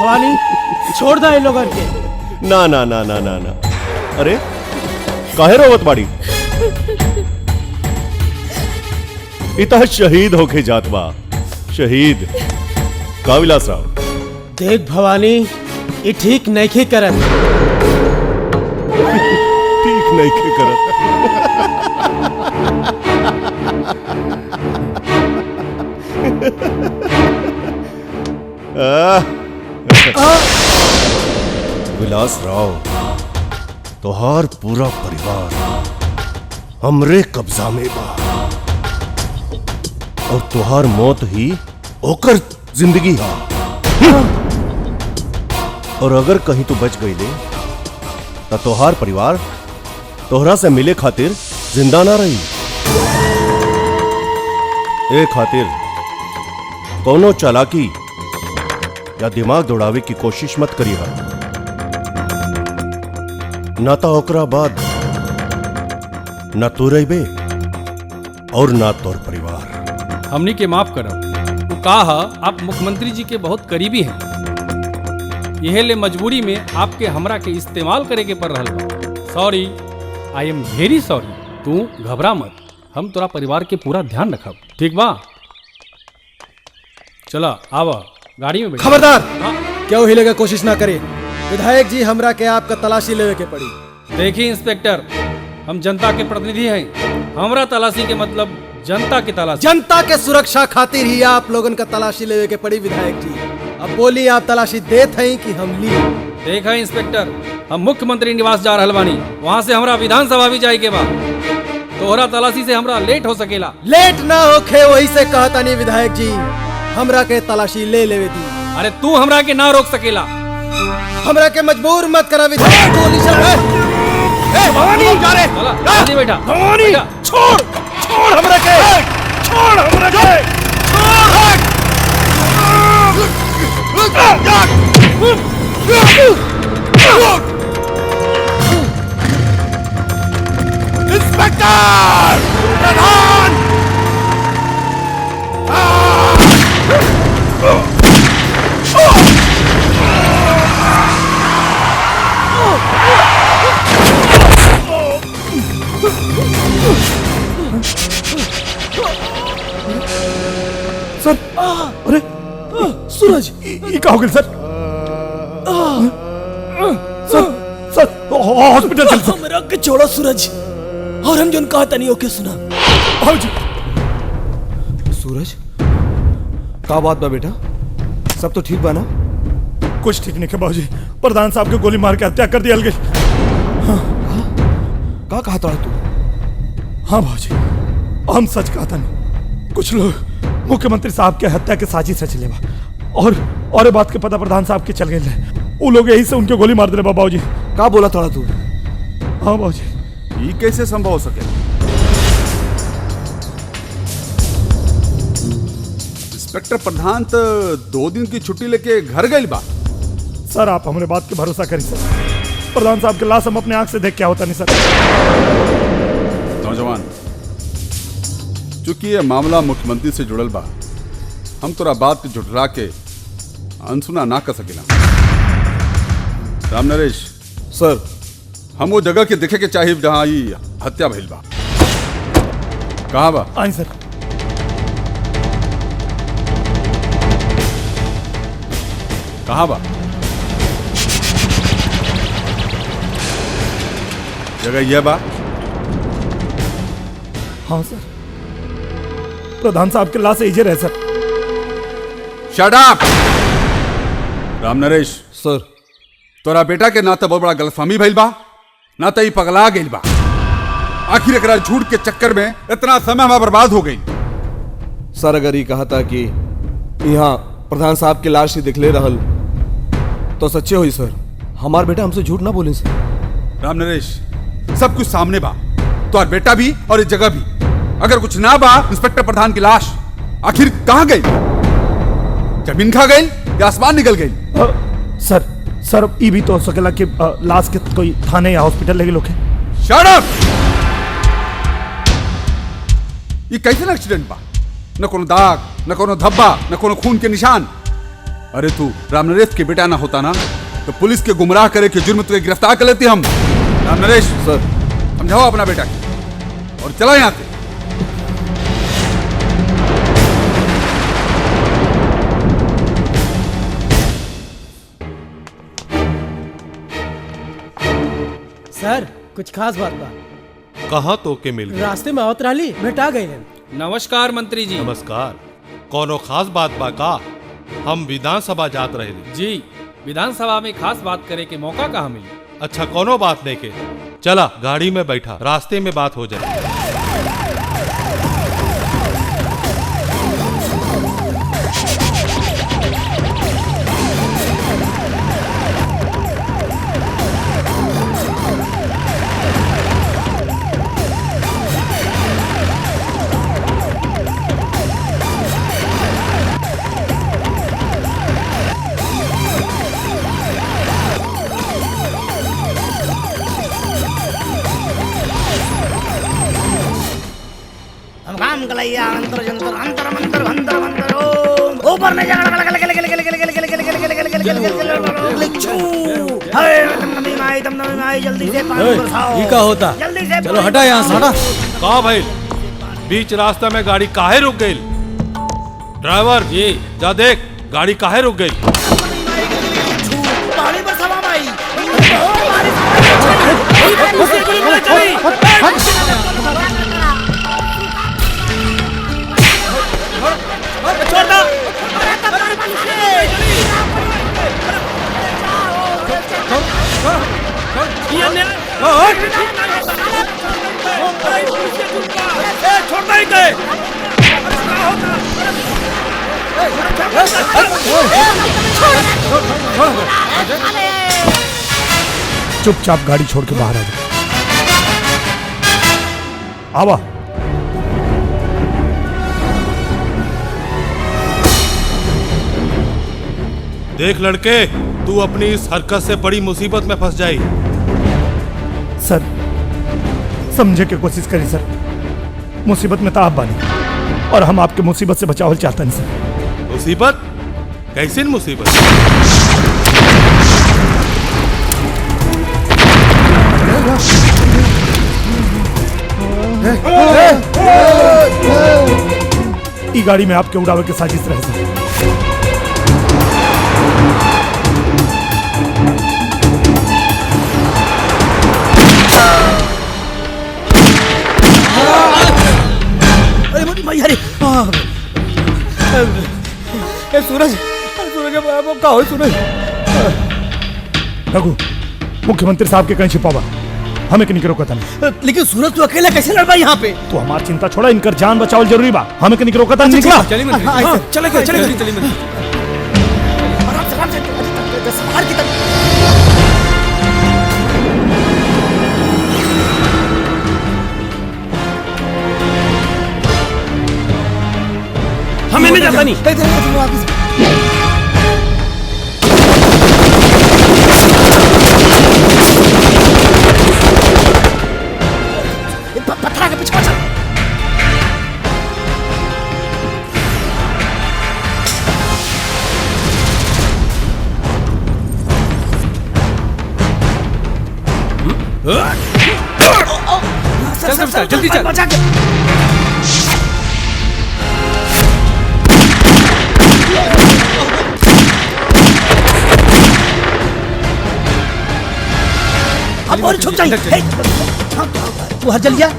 भवानी छोड़ दे लोगन के। ना ना ना ना ना ना, अरे काहे रोवत बाड़ी? इतना शहीद होके जात बा, शहीद का विलासराव। देख भवानी, ये ठीक नहीं करत। ठीक नहीं करत। विलासराव, तोहार पूरा परिवार हमरे कब्जा में बा और तोहार मौत ही ओकर जिंदगी हा। और अगर कहीं तू बच गई ले तो तोहार परिवार तोहरा से मिले खातिर जिंदा ना रही। ए खातिर कोनो चालाकी या दिमाग दौड़ावे की कोशिश मत करी हा, ना तो ओकरा बाद ना तू रहिबे और ना तोर परिवार। हमनी के माफ करब। वो कहा आप मुख्यमंत्री जी के बहुत करीबी हैं, यह ले मजबूरी में आपके हमरा के इस्तेमाल करे के पड़ रहल बा। Sorry, I am very sorry. तू घबरा मत, हम तोरा परिवार के पूरा ध्यान रखब, ठीक बा? चला आवा गाड़ी में बैठ। खबरदार, हाँ? क्यों हिले का कोशिश ना करे। विधायक जी, हमरा के आपका तलाशी लेवे के पड़ी। देखिए इंस्पेक्टर, हम जनता के प्रतिनिधि हैं, हमरा तलाशी के मतलब जनता की तलाशी। जनता के सुरक्षा खातिर ही आप लोगन का तलाशी लेवे के पड़ी विधायक जी। अब बोली, आप तलाशी देत हैं कि हम ली? देखा इंस्पेक्टर, हम मुख्यमंत्री निवास जा रहल बानी, वहाँ से हमरा विधानसभा भी जाए के बा। तोहरा तलाशी से हमरा लेट हो सकेला। लेट ना होखे, वही से कहता नहीं विधायक जी, हमरा के तलाशी ले लेवे दी। अरे तू हमरा के ना रोक सकेला। हमरा के मजबूर मत करा विधायक। गोली चला। भवानी जा रे। चला जल्दी बैठा। भवानी छोड़, छोड़ हमरा के, छोड़ हमरा के, इंस्पेक्टर प्रधान, सर। अरे सूरज, ये क्या हो गया सर? सर हॉस्पिटल चल। हमरा के छोड़ो सूरज, और हम जोन कहता नहीं ओके सुना। भाजी, सूरज का बात बा बेटा? सब तो ठीक बा ना? कुछ ठीक नहीं है बाबूजी, प्रधान साहब के गोली मार के हत्या कर दिया गई। का कहा था तू? हाँ बाबूजी, हम सच कहता नहीं। कुछ लोग मुख्यमंत्री साहब के हत्या के साजिश रच लेवा और ये बात के पता प्रधान साहब के चल गए। वो लोग यही से उनके गोली मार दिले बाबूजी। का बोला था तू? हाँ बाबूजी। ये कैसे संभव हो सके? इंस्पेक्टर प्रधान तो 2 दिन की छुट्टी लेके घर गए बा। सर आप हमारे बात के भरोसा करें सर, प्रधान साहब के लाश हम अपने आंख से देख क्या होता नहीं सर। नौजवान, चूंकि ये मामला मुख्यमंत्री से जुड़ल बा, हम तोरा बात के झुठला के अनसुना ना कर सकेला। राम नरेश सर, हम वो जगह के देखे के चाहिए जहां ये हत्या भइल बा। कहाँ बा? आई सर। कहाँ बा? जगह यह बा? हाँ सर, प्रधान साहब के लाश इजे रहे sir. Shut up! Ram Naresh sir, तोरा बेटा के ना तो बहुत बड़ा गलतफहमी भइल बा, ना तो ही पगला गइल बा। आखिर एकरा झूठ के चक्कर में इतना समय हमारा बर्बाद हो गई। सर अगर ये कहा था कि यहाँ प्रधान साहब के लाश ही दिखले रहल तो सच्चे हुई सर। हमार बेटा हमसे झूठ ना बोले सर। राम नरेश, सब कुछ सामने बा, तो और बेटा भी और इस जगह भी। अगर कुछ ना बा, इंस्पेक्टर प्रधान की लाश आखिर कहाँ गई? जमीन खा गई या आसमान निकल गई? सर ये भी तो हो सकेला कि लाश के कोई थाने या हॉस्पिटल लेके लोग हैं। Shut up! ये कैसे एक्सीडेंट बा? न कोनो दाग, न कोनो धब्बा, न कोनो खून के निशान। अरे तू राम नरेश के बेटा ना होता ना तो पुलिस के गुमराह करे के जुर्म तुझे गिरफ्तार कर लेते हम। राम नरेश सर समझाओ अपना बेटा को और चला यहाँ से। सर कुछ खास बात बा। कहाँ तो के मिल गए? रास्ते में आवत रहली भेटा गए हैं। नमस्कार मंत्री जी। नमस्कार। कोनो खास बात बा का? हम विधानसभा जात रहे जी विधानसभा में खास बात करे के मौका कहाँ मिली? अच्छा कोनो बात नहीं के चला गाड़ी में बैठा, रास्ते में बात हो जाए। काम कलैया अंतर जंतर अंतर मंतर अंतर मंतर ओम ऊपर में जगड़ गल गल गल गल गल गल गल गल गल गल गल गल गल लिचू हे तम नमी माई जल्दी से पानी बरसाओ। ये का होता? जल्दी से चलो हटा यहाँ से हटा। का भाई बीच रास्ता में गाड़ी काहे रुक गई? ड्राइवर जी जा देख गाड़ी काहे रुक गई? पानी बरसावा माई छोड़ दो। छोड़ना ही दे। चुपचाप गाड़ी छोड़ के बाहर आ जाओ। आवा। देख लड़के तू अपनी इस हरकत से बड़ी मुसीबत में फंस जाई। सर समझे की कोशिश करिए सर, मुसीबत में तो आप बानी और हम आपके मुसीबत से बचाव चाहते हैं सर। मुसीबत? कैसी मुसीबत? ई गाड़ी में आपके उड़ावे के साजिश रहे सर। सूरज सूरज का हो सूरज? रघु मुख्यमंत्री साहब के कहीं छिपावा, हमें के निकरो कतन। लेकिन सूरज तू अकेला कैसे लड़ पाई यहाँ पे? तो हमारी चिंता छोड़ा, इनकर जान बचाओ जरूरी बा। हमें के निकरो कतन निकला। चलिए मंत्री चले चलिए मंत्री। आराम से संभाल के हमें नहीं जाता नहीं। पत्थर के पीछे चल। चल जल्दी चल। बचा के अब और छुप जाइए। तू हर जल गया।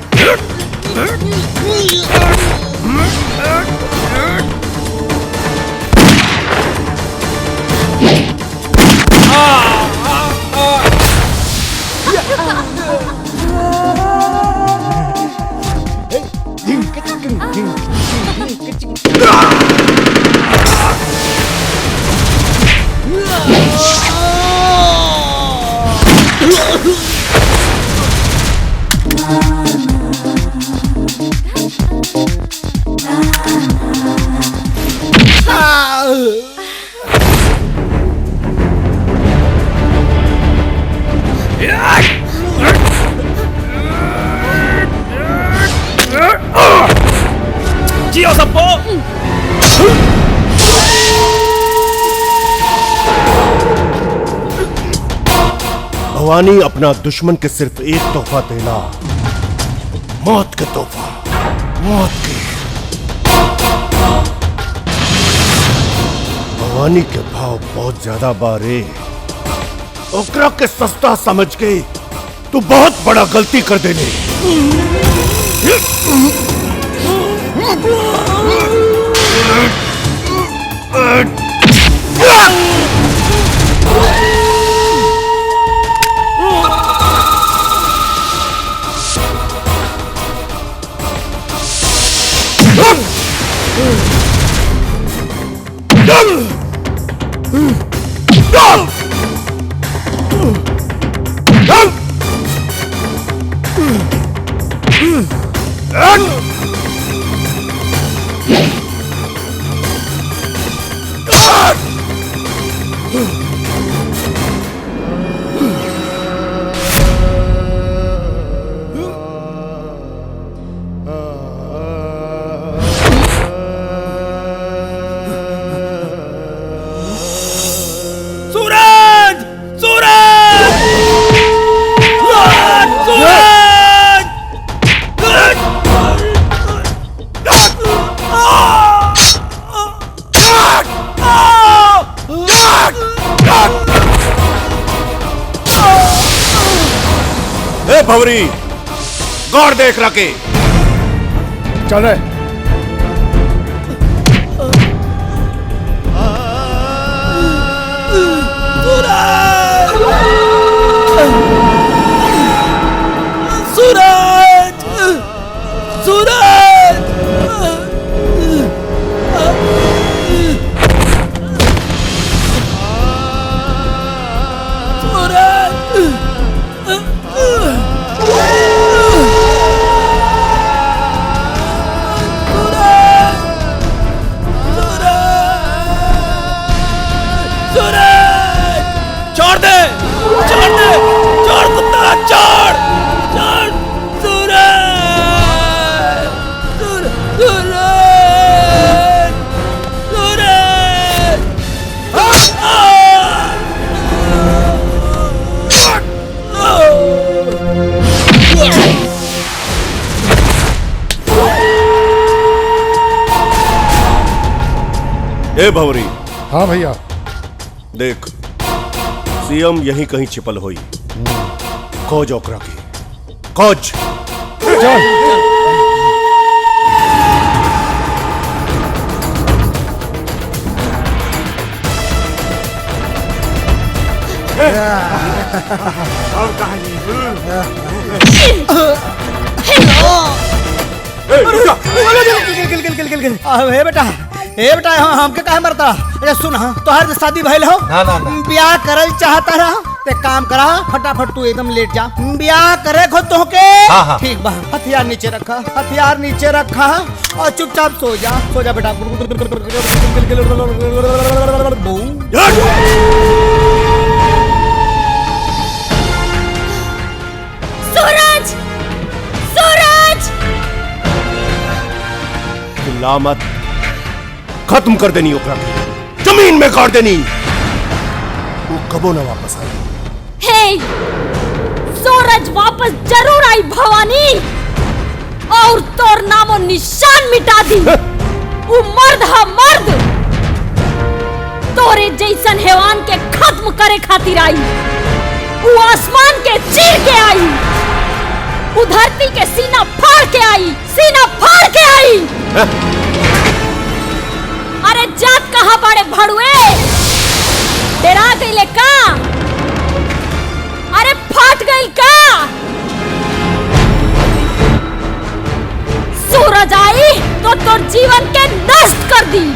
भवानी अपना दुश्मन के सिर्फ एक तोहफा देना, मौत के तोहफा, मौत के। भवानी के भाव बहुत ज्यादा बारे, ओकरा के सस्ता समझ के तू बहुत बड़ा गलती कर देने। भवरी गौर देख रखे, चल रहे। सूरज, सूरज, छोड़ दे, छोड़ दे, छोड़ कुत्ता, छोड़, छोड़, सूरज, सूरज, सूरज, ए भवरी। हाँ भैया। देख, सीएम यहीं कहीं छिपल होई, खोज ओकरा की, खोज। चल। हे बेटा, हे बेटा, हमके काहे मरता? अरे सुन, तोहर शादी भइल हो, ब्याह करल चाहता रहा, ते काम करा, फटाफट तू एकदम लेट जा। ब्याह करे खो तोहके, ठीक बा। हथियार नीचे रखा, हथियार नीचे रखा और चुपचाप सो जा, सो जा बेटा। सूरज, सूरज, चिल्ला मत, खत्म कर देनी ओकरा की, जमीन में गाड़ देनी, वो कबो ना वापस आई। हे, सूरज वापस जरूर आई भवानी, और तोर नामो निशान मिटा दी। वो मर्द है, मर्द, तोरे जैसन हैवान के खत्म करे खातिर आई। वो आसमान के चीर के आई, वो धरती के सीना फाड़ के आई, सीना फाड़ के आई। अरे जात कहाँ बड़े भड़ुए, डरा गईले का? अरे फाट गई का? सूरज आई तो तोर जीवन के नष्ट कर दी।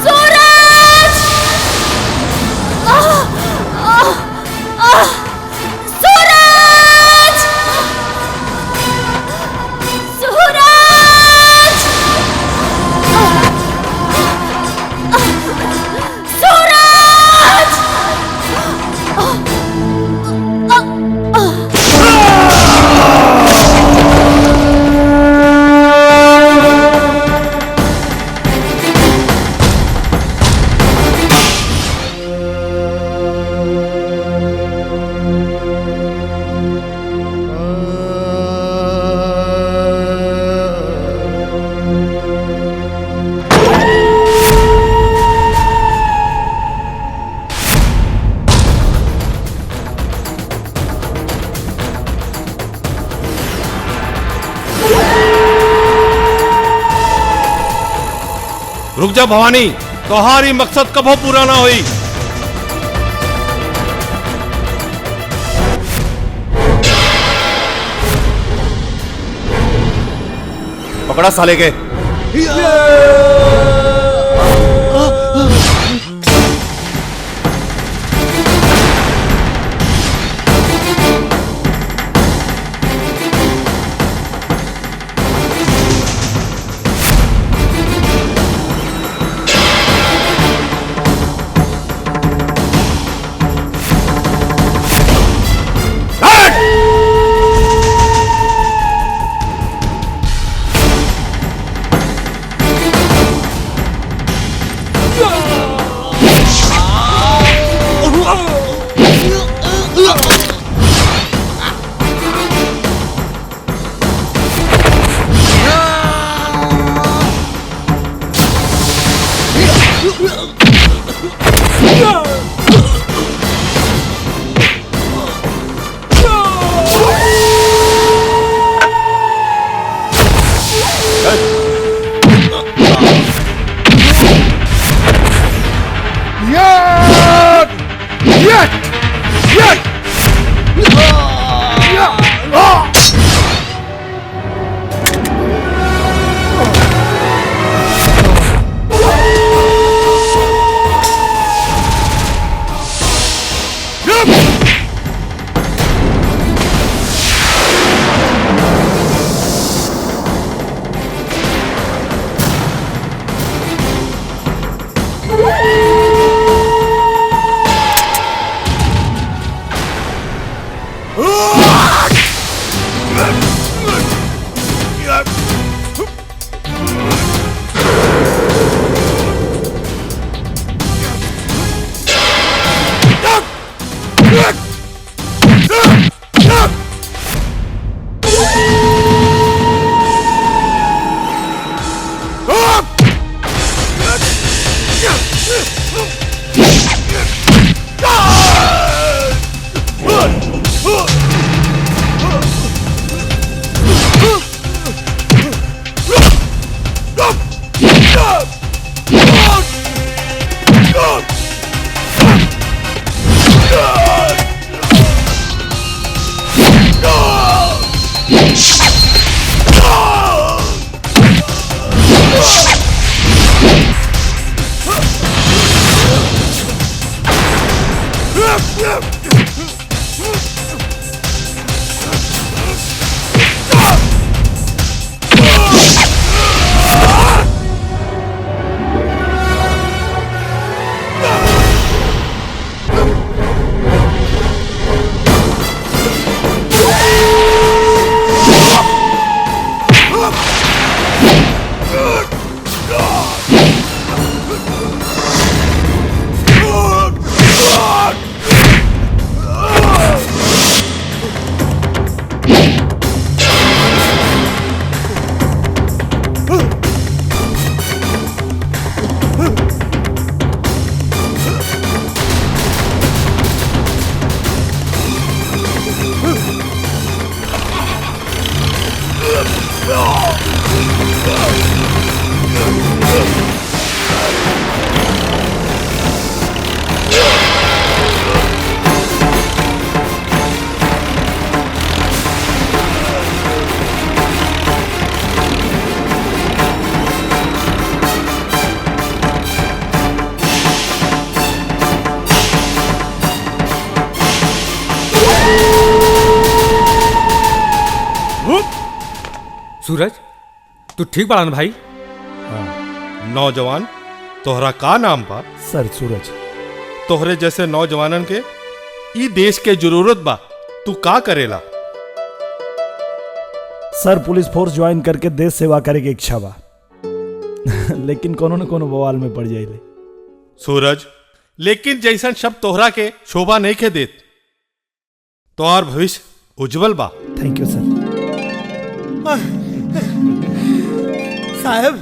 सूरज, सूरज, सूरज, सूरज, रुक जा भवानी, तुम्हारी मकसद कबो पूरा ना हुई। पकड़ा साले के। सूरज, तू ठीक बड़ा ना भाई? नौजवान, तोहरा का नाम बा? सर सूरज। तोहरे जैसे नौजवानन के ई देश के जरूरत बा। तू का करेला? सर पुलिस फोर्स ज्वाइन करके देश सेवा करे की इच्छा बा लेकिन कोनो न कोनो बवाल में पड़ जाइले। सूरज, लेकिन जैसन शब्द तोहरा के शोभा नहीं के देत। तोहार भविष्य उज्जवल बा। थैंक यू सर। साहब,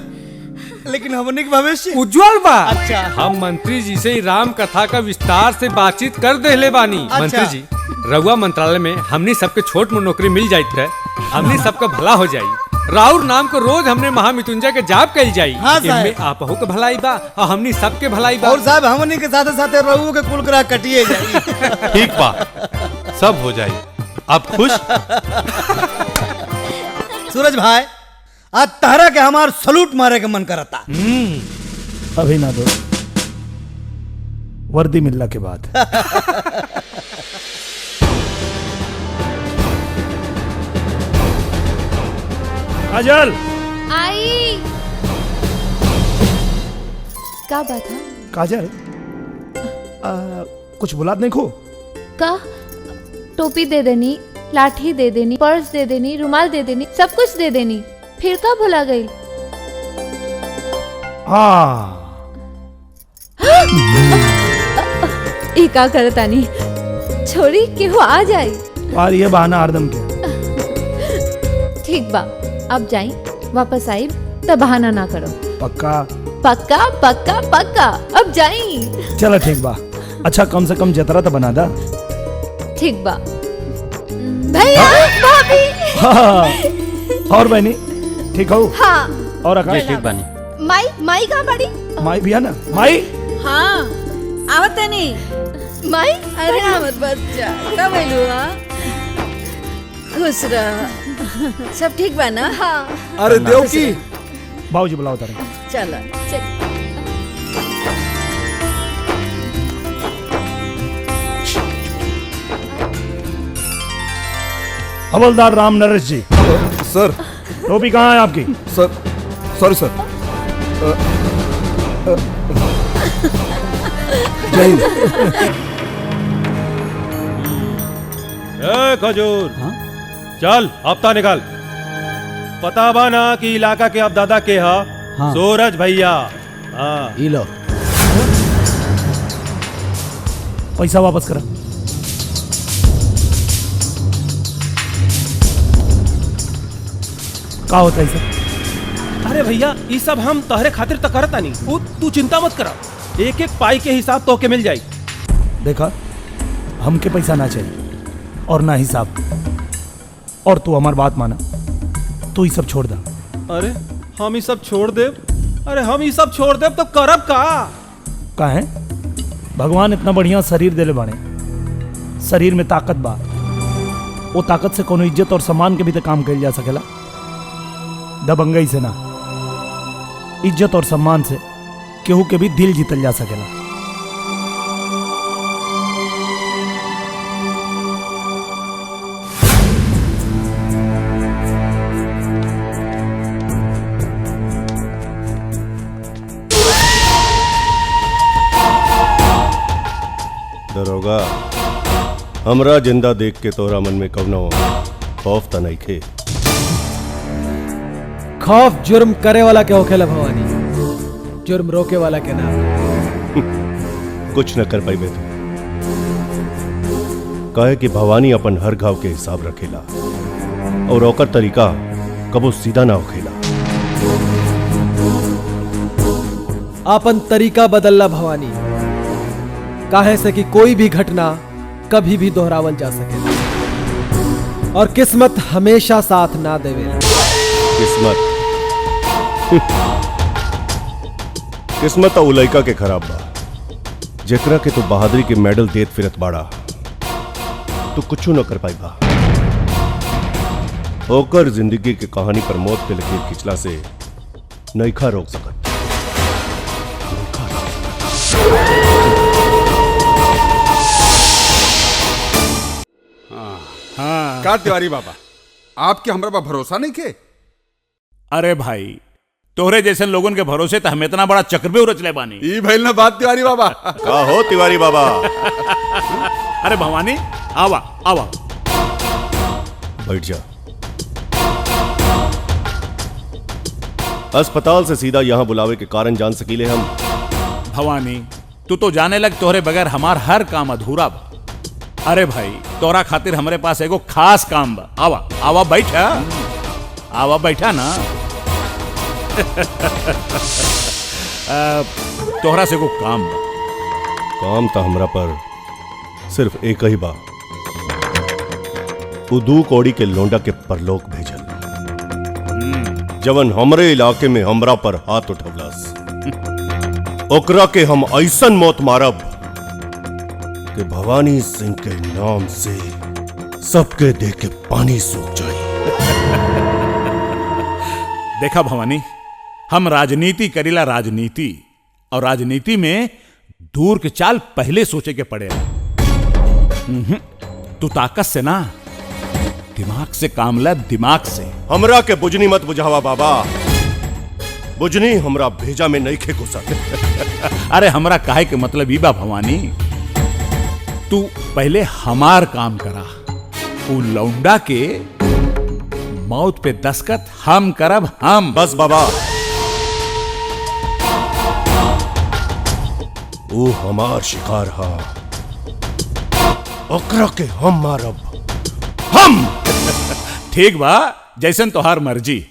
लेकिन हमने के भविष्य उज्जवल बा। अच्छा। हम मंत्री जी से राम कथा का विस्तार से बातचीत कर देले बानी। अच्छा। मंत्री जी, रउआ मंत्रालय में हमनी सबके छोट मोट नौकरी मिल जाइत है, हमनी सबका भला हो जाई। राउर नाम को रोज हमने महामृत्युंजय के जाप कल जाई। हाँ, साहब। इनमें आपहु के भलाई बा और हमनी सबके भलाई बा। और साहब हमनी के साथे साथे रहू के कुल ग्रह कटिए जाई। ठीक बा, सब हो जाए। आप खुश? सूरज भाई, आज तारा के हमार सलूट मारे के मन करता। अभी ना दो, वर्दी मिलने के बाद। काजल, आई का बात है? काजल, कुछ बुलात नहीं खो? का टोपी दे देनी, लाठी दे देनी, पर्स दे देनी, रुमाल दे देनी, सब कुछ दे देनी, फिर का भुला गई? हाँ, ई का करतानी? छोड़ी केहू आ जाई। और ये बहाना हरदम के। ठीक बा, अब जाई, वापस आई तो बहाना ना करो। पक्का? पक्का पक्का पक्का, अब जाई। चलो ठीक बा। अच्छा कम से कम जतरा तो बना दा। ठीक बा। भैया, भाभी। हाँ। और बहनी ठीक हो? हाँ। और आकाश ठीक बानी। माई कहाँ बड़ी? माई भी है ना? माई? हाँ आवत नहीं माई? अरे आवत बच्चा कब आइलू? खुश रह, सब ठीक बा ना? हाँ। अरे देव की बाबूजी बुलाओ तारे। चलो चल। हवलदार राम नरेश जी। सर। टोपी कहाँ है आपकी? सर, सॉरी सर। जय हिंद। खजूर, चल हफ्ता निकाल। पता बा ना कि इलाका के अब दादा के हा? हाँ। सूरज भैया। हाँ। लो पैसा वापस करा। का होता है सर? अरे भैया ये सब हम तहरे खातिर तो करता नहीं, तू चिंता मत करा, एक एक पाई के हिसाब तो के मिल जाई। देखा, हमके पैसा ना चाहिए और ना हिसाब। और तू हमारी बात माना, तू ये सब छोड़ दा। अरे हम ये सब छोड़ दे? अरे हम ये सब छोड़ दे तो करब का है? भगवान इतना बढ़िया शरीर देले बाने, शरीर में ताकत बा। वो ताकत से कोनो इज्जत और सम्मान के भी तो काम कइल जा सकेला। दबंगई से ना, इज्जत और सम्मान से केहू के भी दिल जीतल जा सकेला। दरोगा, हमरा जिंदा देख के तोरा मन में कवनो खौफ त नहीं खे? खौफ जुर्म करे वाला के होखेला भवानी, जुर्म रोके वाला के ना। कुछ न कर पाइबे तू। कहे कि भवानी अपन हर घाव के हिसाब रखेला और ओकर तरीका कबो सीधा ना होखेला। अपन तरीका बदलला भवानी, काहे से कि कोई भी घटना कभी भी दोहरावल जा सके और किस्मत हमेशा साथ ना देवेला। किस्मत किस्मत तो उलैका के खराब बा, जेकरा के तू बहादुरी के मेडल देत फिरत बाड़ा। तू कुछ न कर पाई बा। होकर जिंदगी की कहानी पर मौत के लकीर खिंचला से नईखा रोक सकत। का तिवारी बाबा, आपके हमरा पर भरोसा नहीं के? अरे भाई, तोहरे जैसे लोगों के भरोसे तो हम इतना बड़ा चक्रव्यूह रच ले बानी। ई भइल ना बात तिवारी बाबा। का हो तिवारी बाबा? अरे भवानी, आवा आवा, बैठ जा। अस्पताल से सीधा यहाँ बुलावे के कारण जान सकीले हम? भवानी, तू तो जाने लग तोहरे बगैर हमार हर काम अधूरा बा। अरे भाई, तोरा खातिर हमारे पास एगो खास काम बा। आवा आवा बैठा, आवा बैठा ना। तोहरा से एगो काम बा। काम तो हमरा पर सिर्फ एक ही बा, उ 2 कौड़ी के लोंडा के परलोक भेजल। जवन हमरे इलाके में हमरा पर हाथ उठवलस ओकरा के हम ऐसन मौत मारब कि भवानी सिंह के नाम से सबके देह के पानी सूख जाए। देखा भवानी, हम राजनीति करीला राजनीति, और राजनीति में दूर के चाल पहले सोचे के पड़ेला। तू ताकत से ना, दिमाग से काम ला, दिमाग से। हमरा के बुजनी मत बुझावा बाबा, बुजनी हमरा भेजा में नहीं खे घुसत। अरे हमरा काहे के मतलब ई बा भवानी, तू पहले हमार काम करा, उ लौंडा के मौत पे दस्तखत हम करब, हम। बस बाबा, वो हमार शिकार हा, ओकरा के हम मारब, हम। ठीक बा, जैसन तोहार मर्जी,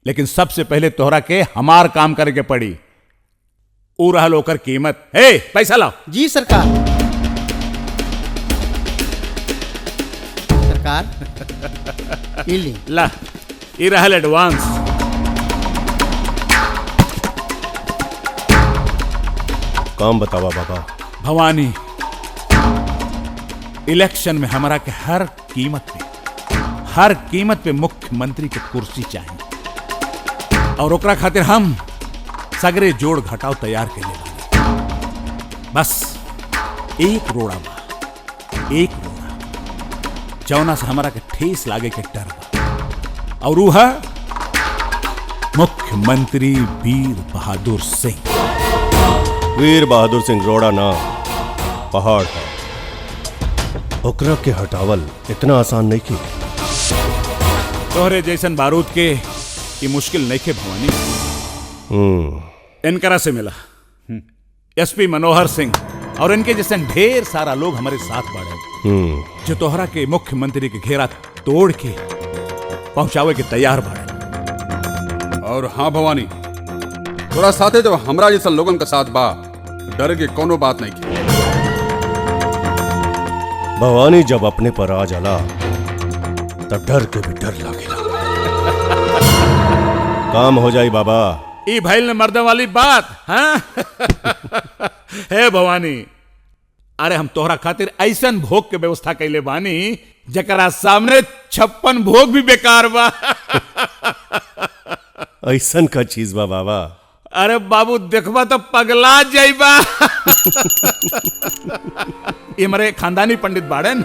लेकिन सबसे पहले तोहरा के हमार काम करे के पड़ी। ऊ रहल ओकर कीमत। हे, पैसा लाओ। जी सरकार। सरकार ये ली। ला, ये रहल एडवांस। काम बतावा बाबा। भवानी, इलेक्शन में हमारा के हर कीमत पे मुख्यमंत्री के कुर्सी चाहिए, और ओकरा खातिर हम सगरे जोड़ घटाव तैयार के लिए बस एक रोड़ा बा, एक रोड़ा जौना से हमारा के ठेस लागे के डर बा, और वो है मुख्यमंत्री वीर बहादुर सिंह। वीर बहादुर सिंह रोड़ा ना, पहाड़ है। ओकरा के हटावल इतना आसान नहीं की। तोहरे जैसन बारूद के ये मुश्किल नहीं खे भवानी। इनकरा से मिला एसपी मनोहर सिंह, और इनके जैसे ढेर सारा लोग हमारे साथ बाड़े, जो तोहरा के मुख्यमंत्री के घेरा तोड़ के पहुंचावे के तैयार बाड़े। और हाँ भवानी, तोरा साथे जब हमरा जैसा लोगन का साथ बा, डर के कोनो बात नहीं की। भवानी जब अपने पर आ जाला तब डर के भी डर लागेला। काम हो जाई बाबा। ई भैल ने मर्द वाली बात, हाँ? हे भवानी, अरे हम तोहरा खातिर ऐसन भोग के व्यवस्था कैले बानी जकरा सामने 56 भोग भी बेकार बा। ऐसन का चीज बा बाबा? अरे बाबू, देखबा तो पगला जाइबा। ये मरे खानदानी पंडित बाड़न।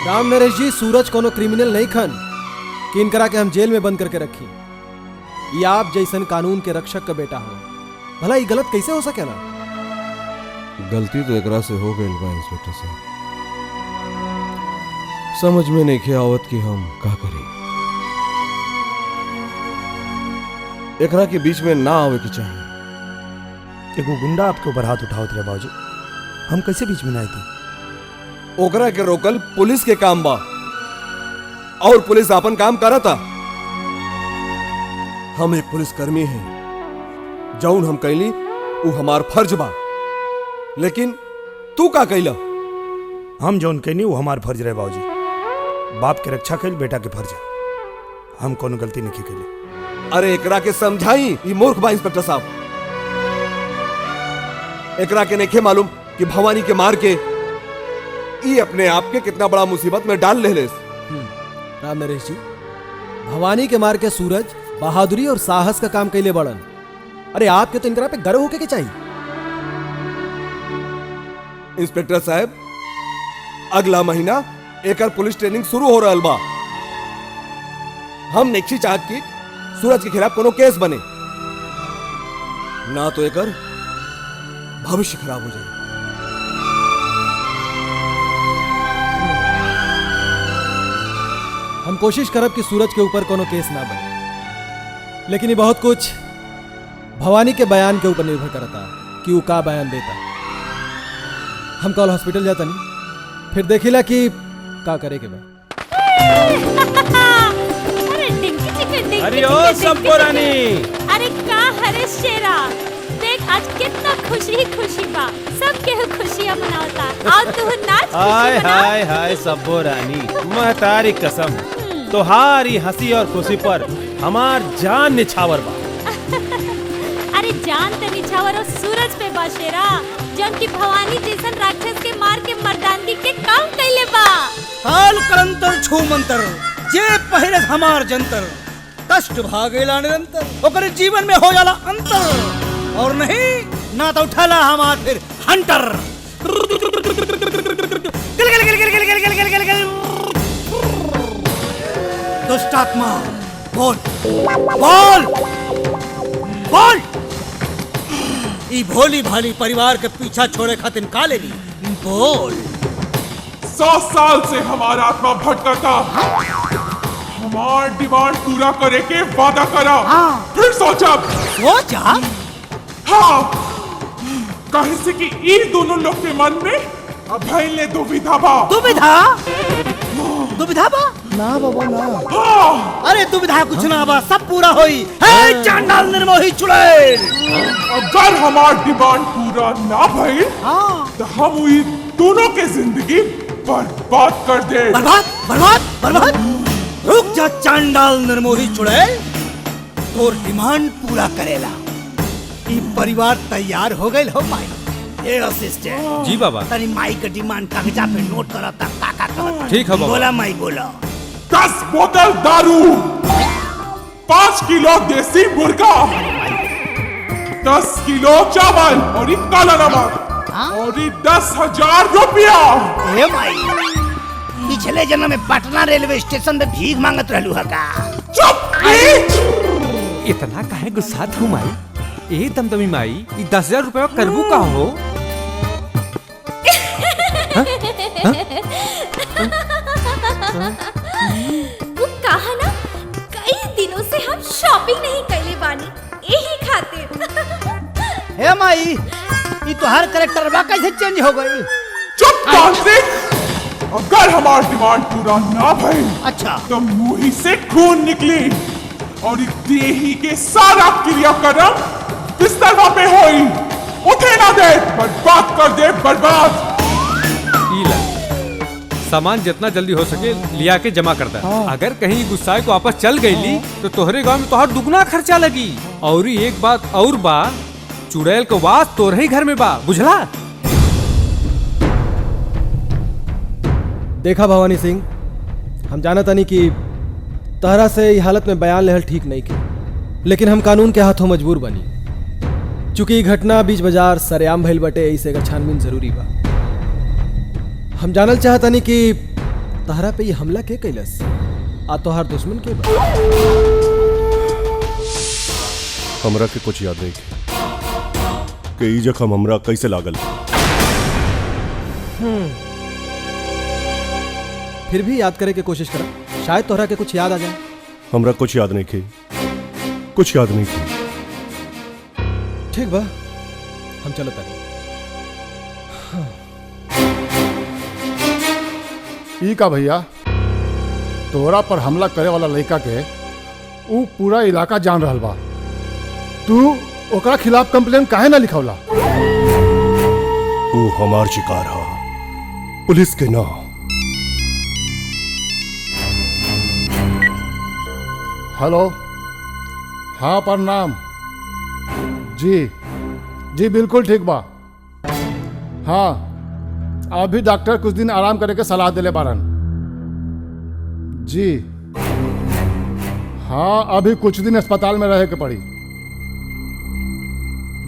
राम नरेश जी, सूरज कोनो क्रिमिनल नहीं खन कि इनकरा के हम जेल में बंद करके रखी। ये आप जैसन कानून के रक्षक का बेटा हो, भला ये गलत कैसे हो सके ना? गलती तो एकरा से हो गई बा इंस्पेक्टर साहब, समझ में नहीं आवत कि हम का करी। एकरा के बीच में ना आवे की चाहिए। एगो गुंडा आपके ऊपर हाथ उठावत रहे बाबूजी, हम कैसे बीच में ना आए थे? ओकरा के रोकल पुलिस के काम बा, और पुलिस अपन काम करता। हम एक पुलिसकर्मी हैं, जौन हम कैली वो हमार फर्ज बा। लेकिन तू का कैला? हम जौन कैनी वो हमार फर्ज रहे बाबूजी। बाप के रक्षा कैल बेटा के फर्ज है, हम कोनो गलती नहीं कैले। अरे एकरा के समझाई, ये मूर्ख बा इंस्पेक्टर साहब। एकरा के नहीं मालूम कि भवानी के मार के ये अपने आप के कितना बड़ा मुसीबत में डाल ले। राम नरेश जी, भवानी के मार के सूरज बहादुरी और साहस का काम कैले बड़न। अरे आपके तो इनकरा पे गर्व होके के चाहिए। इंस्पेक्टर साहब, अगला महीना एकर पुलिस ट्रेनिंग शुरू हो रहा बा। हम नहीं चाहत कि सूरज के खिलाफ कोनो केस बने, ना तो एकर भविष्य खराब हो जाए। हम कोशिश करब कि सूरज के ऊपर कोनो केस ना बने, लेकिन ये बहुत कुछ भवानी के बयान के ऊपर निर्भर करता कि वो का बयान देता। हम कल हॉस्पिटल जाता नहीं, फिर देखिला कि का करे के बा। अरे डिंकी चिकन डिंकी अरे ओ सब पुरानी। अरे का हरे शेरा, देख आज कितना खुशी खुशी बा, सब केहू खुशियाँ मनावता। और तू नाच हाय हाय हाय सब्बो रानी, महतारी कसम तोहारी हंसी और खुशी पर हमार जान निछावर बा। अरे जान त निछावर और सूरज पे बा शेरा, जौन की भवानी जैसन राक्षस के मार के मर्दानगी के काम कैले बा। काल करंतर छू मंतर, जे पहिरे हमार जंतर, कष्ट भागेला निरंतर, ओकरे जीवन में हो जाला अंतर। और नहीं ना तो उठाला हमार फिर हंटर। दुष्टात्मा बोल बोल बोल, ई भोली भाली परिवार के पीछा छोड़े खातिर का लेली, बोल। 100 साल से हमारा आत्मा भटकता, हमार डिमांड पूरा करे के वादा करा। फिर सोचा हाँ, कहे से कि ई दोनों लोग के मन में अभय दुविधा बा। दुविधा दुविधा बा ना बाबा ना। हाँ। अरे दुविधा कुछ ना बा, सब पूरा होई। हे चांडाल निर्मोही चुड़ैल, अगर हमार डिमांड पूरा ना भइल तो हम ई दोनों के जिंदगी बर्बाद कर दे। बर्बाद बर्बाद बर्बाद। रुक जा चांडाल निर्मोही चुड़ैल, तोर डिमांड पूरा करेला। ई परिवार तैयार हो गइल हो माई। ए असिस्टेंट जी बाबा। तनी माई के डिमांड कागजा पे नोट करता, काका करता। ठीक है बाबा। बोला माई बोला। 10 बोतल दारू, 5 किलो देसी मुर्गा, 10 किलो चावल और काला नमक और 10,000 रुपया। ए माई, पिछले जन्म में पटना रेलवे स्टेशन में भीख मांगत रहलू है का? चुप! इतना काहे गुस्सात हूँ माई? ए दमदमी माई, 10,000 रुपया करबू का हो? वो कहा ना, कई दिनों से हम शॉपिंग नहीं कैले बानी, यही खातिर। हे माई, ये तो हर कैरेक्टर बा कैसे चेंज हो गई? चुप तांत्रिक! अगर हमार डिमांड पूरा ना भइल, अच्छा, तो मुंह से खून निकली और देही के सारा क्रियाक्रम बिस्तर पे होई। उठे ना दे, बर्बाद कर दे, बर्बाद। सामान जितना जल्दी हो सके लिया के जमा करता है। अगर कहीं गुस्साए को वापस चल गई तो तोहरे गांव में तोहर दुगना खर्चा लगी। और एक बात और बा, चुड़ैल को वास तोहरे ही घर में बा, बुझला? देखा भवानी सिंह, हम जाना तानी कि तहरा से ये हालत में बयान लेहल ठीक नहीं की, लेकिन हम कानून के हाथों मजबूर बनी। चूंकि घटना बीच बाजार सरेआम भइल बटे, इसे का छानबीन जरूरी बा। हम जानल चाहतानी कि तहरा पे ये हमला के कैलस, आ तोहार दुश्मन के बा? हमरा के कुछ याद नहीं कि ई जख्म हमरा कैसे लागल। फिर भी याद करे के कोशिश करा, शायद तोहरा के कुछ याद आ जाए। हमरा कुछ याद नहीं की, कुछ याद नहीं की। ठीक बा, हम चलो तक। ई का भैया, तोरा पर हमला करे वाला लड़का के ऊ पूरा इलाका जान रहल बा, तू ओकरा खिलाफ कंप्लेन काहे ना लिखौला? वो हमार शिकार हा, पुलिस के ना। हेलो, हाँ प्रणाम। जी जी बिल्कुल ठीक बा। हाँ, अभी डॉक्टर कुछ दिन आराम करे के सलाह देले बारन। जी हाँ, अभी कुछ दिन अस्पताल में रहे के पड़ी।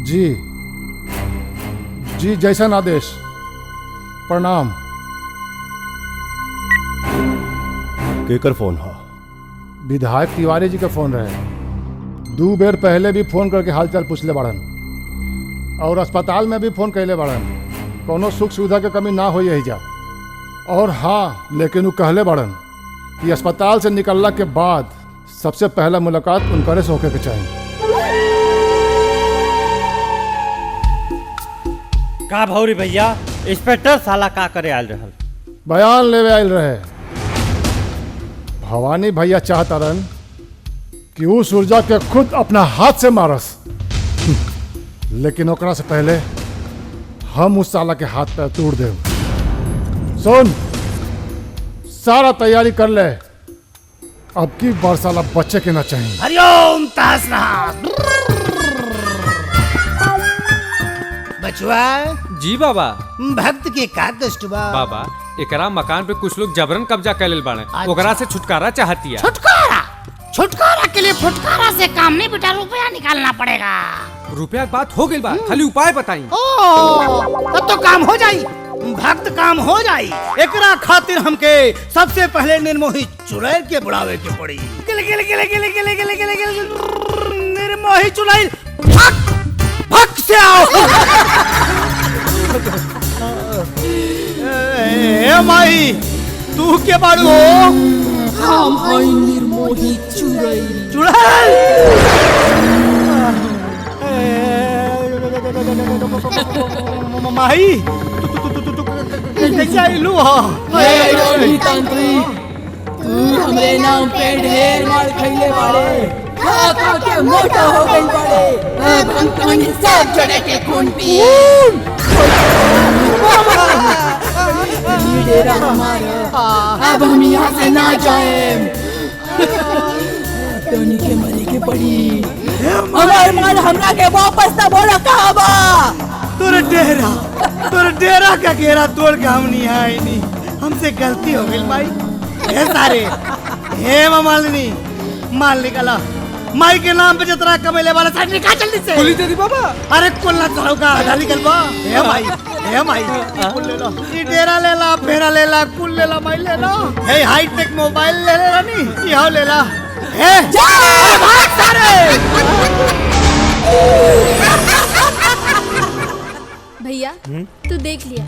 जी जी, जैसन आदेश। प्रणाम। केकर फोन हा? विधायक तिवारी जी के फोन रहे। 2 बेर पहले भी फोन करके हालचाल पूछले बाड़न और अस्पताल में भी फोन कैले बाड़न। कोनो सुख सुविधा के कमी ना हो यही जा। और हाँ, लेकिन वो कहले बाड़न कि अस्पताल से निकलला के बाद सबसे पहला मुलाकात उनकरे से होके के चाहिए। का भौरी भैया, इंस्पेक्टर साला का करे आयल रहल? बयान लेवे आयल रहे। भवानी भैया चाहता रन कि वो सुरजा के खुद अपना हाथ से मारस। लेकिन ओकरा से पहले हम उस साला के हाथ पैर तोड़ दे। सुन, सारा तैयारी कर ले, अब की बार साला बच्चे के ना चाहिए। हरिओम तासनाथ। बचुआ। जी बाबा। भक्त के का कष्ट बा? बाबा एकरा मकान पे कुछ लोग जबरन कब्जा कर लेल बाड़े। अच्छा। ओकरा से छुटकारा चाहती है। छुटकारा? छुटकारा के लिए फुटकारा से काम नहीं बेटा, रुपया निकालना पड़ेगा। रुपया की बात हो गई बा, खाली उपाय बताई। ओ तब तो काम हो जाई, भक्त काम हो जाई। एकरा खातिर हमके सबसे पहले निर्मोही चुड़ैल के बुलावे के पड़ी। गिले गिले गिले गिले गिले गिले गिले गिले निर्मोही चुड़ैल भक्त से आओ। ए माई, तू के बाड़ू हो? हम हई निर्मोही चुड़ैल। चुड़ैल माई, कैसे आइलू हो? तू हमरे नाम पे ढेर मार खइले बाड़े, खा खा के मोटा हो गइल बाड़े। अब हम तोहनी सब जड़े के खून पिए। ये डेरा हमारा, अब हम यहाँ से ना जाएं। तोहनी के मरे के पड़ी। हमार माल हमरा के वापस तब बोला कहाँ बा? तोरे डेरा का घेरा तोड़ के हम नहीं आए नहीं। हमसे गलती हो गई माई। हे सारे, हे मालिनी, माल निकाला। माई के नाम पे जितना कमेले वाला साइड निकाल जल्दी से। कुली दे दी बाबा। अरे कुल ना चलो का आधा निकल बा। हे माई, हे माई, कुल ले लो। ये डेरा ले ला, फेरा ले ला, कुल ले ला माई ले लो। हे हाईटेक मोबाइल ले ले नी, ये ले ला। हे अरे भाग सारे। भैया तू देख लिया,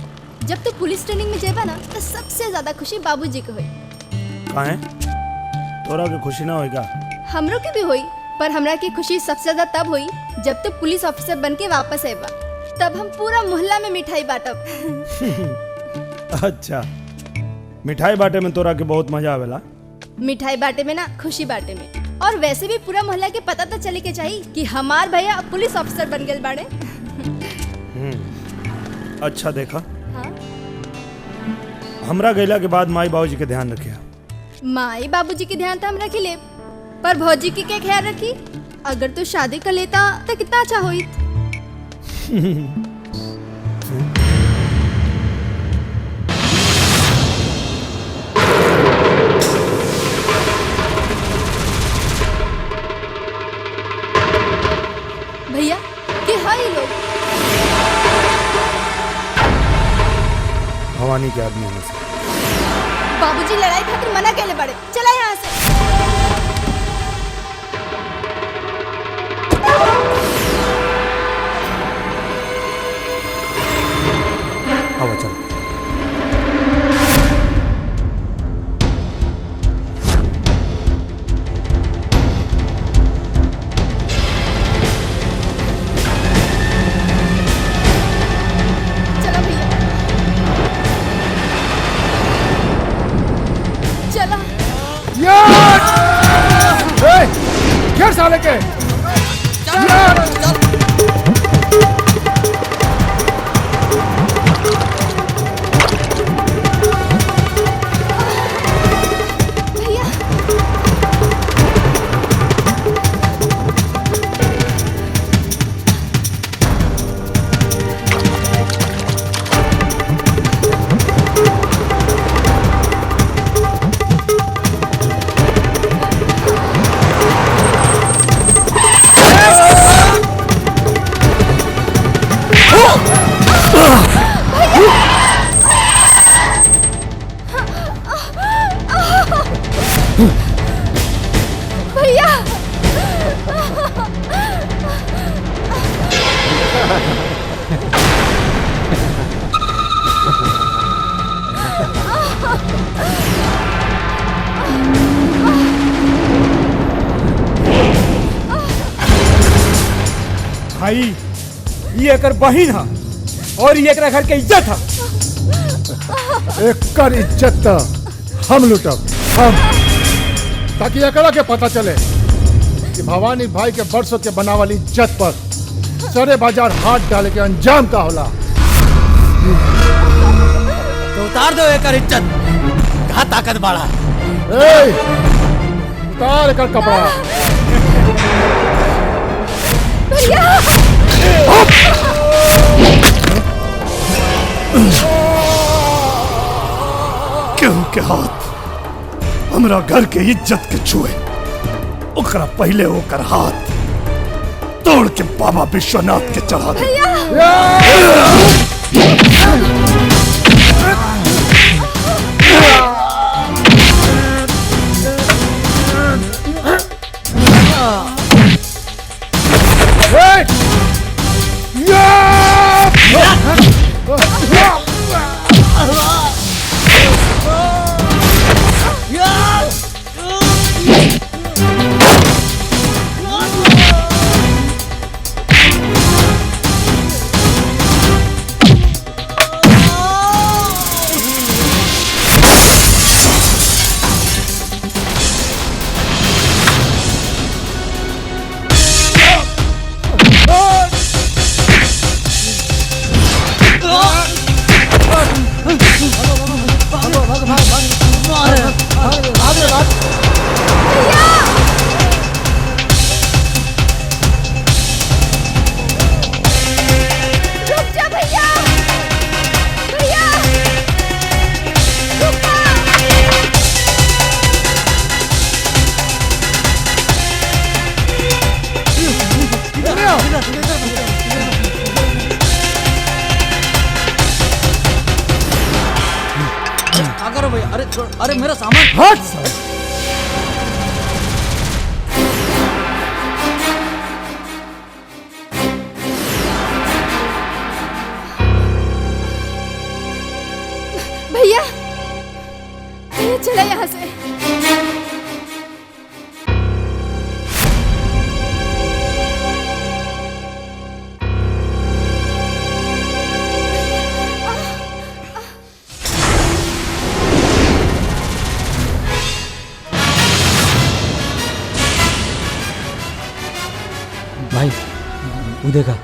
जब तू पुलिस ट्रेनिंग में जेबा ना तो सबसे ज्यादा खुशी बाबूजी को हुई। काहे? तोरा के खुशी ना होएगा? हमरो के भी हुई, पर हमरा की खुशी सबसे ज्यादा तब हुई जब तू पुलिस ऑफिसर बन के वापस आएबा। तब हम पूरा मोहल्ला में मिठाई बांटब। अच्छा, मिठाई बांटे में तोरा के बहुत मजा आवेला? मिठाई बांटे में ना, खुशी बांटे में। और वैसे भी पूरा मोहल्ला के पता तो चले के चाहिए कि हमार भैया अब पुलिस ऑफिसर बन गए बाड़े। अच्छा देखा, हाँ? हमरा गैला के बाद माई बाबूजी के ध्यान रखिया। माई बाबूजी के ध्यान तो हम रख ले, पर भौजी की क्या ख्याल रखी? अगर तू शादी कर लेता तो कितना अच्छा होई। भैया के हाई लोग भवानी के आदमी में से। बाबूजी लड़ाई खातिर मना कैले बड़े, चला यहाँ से। आओ चल। घेर साले के। भैया भाई ये एकर बहिन हा और ये एकरा घर के इज्जत हा। एकर इज्जत त हम लुटब, हम, ताकि एकरा के पता चले कि भवानी भाई के बरसों के बनावल इज्जत पर सरे बाजार हाथ डाले के अंजाम का होला। तो उतार दो एक इज्जत, कहा ताकत बाड़ा। उतार कर कपड़ा। केहू के हाथ हमरा घर के इज्जत के छुए, ओकरा पहले ओकर हाथ तोड़ के बाबा विश्वनाथ के चढ़ा दे। अरे मेरा सामान हट। भैया भैया चला यहाँ से। भाई वो देखा।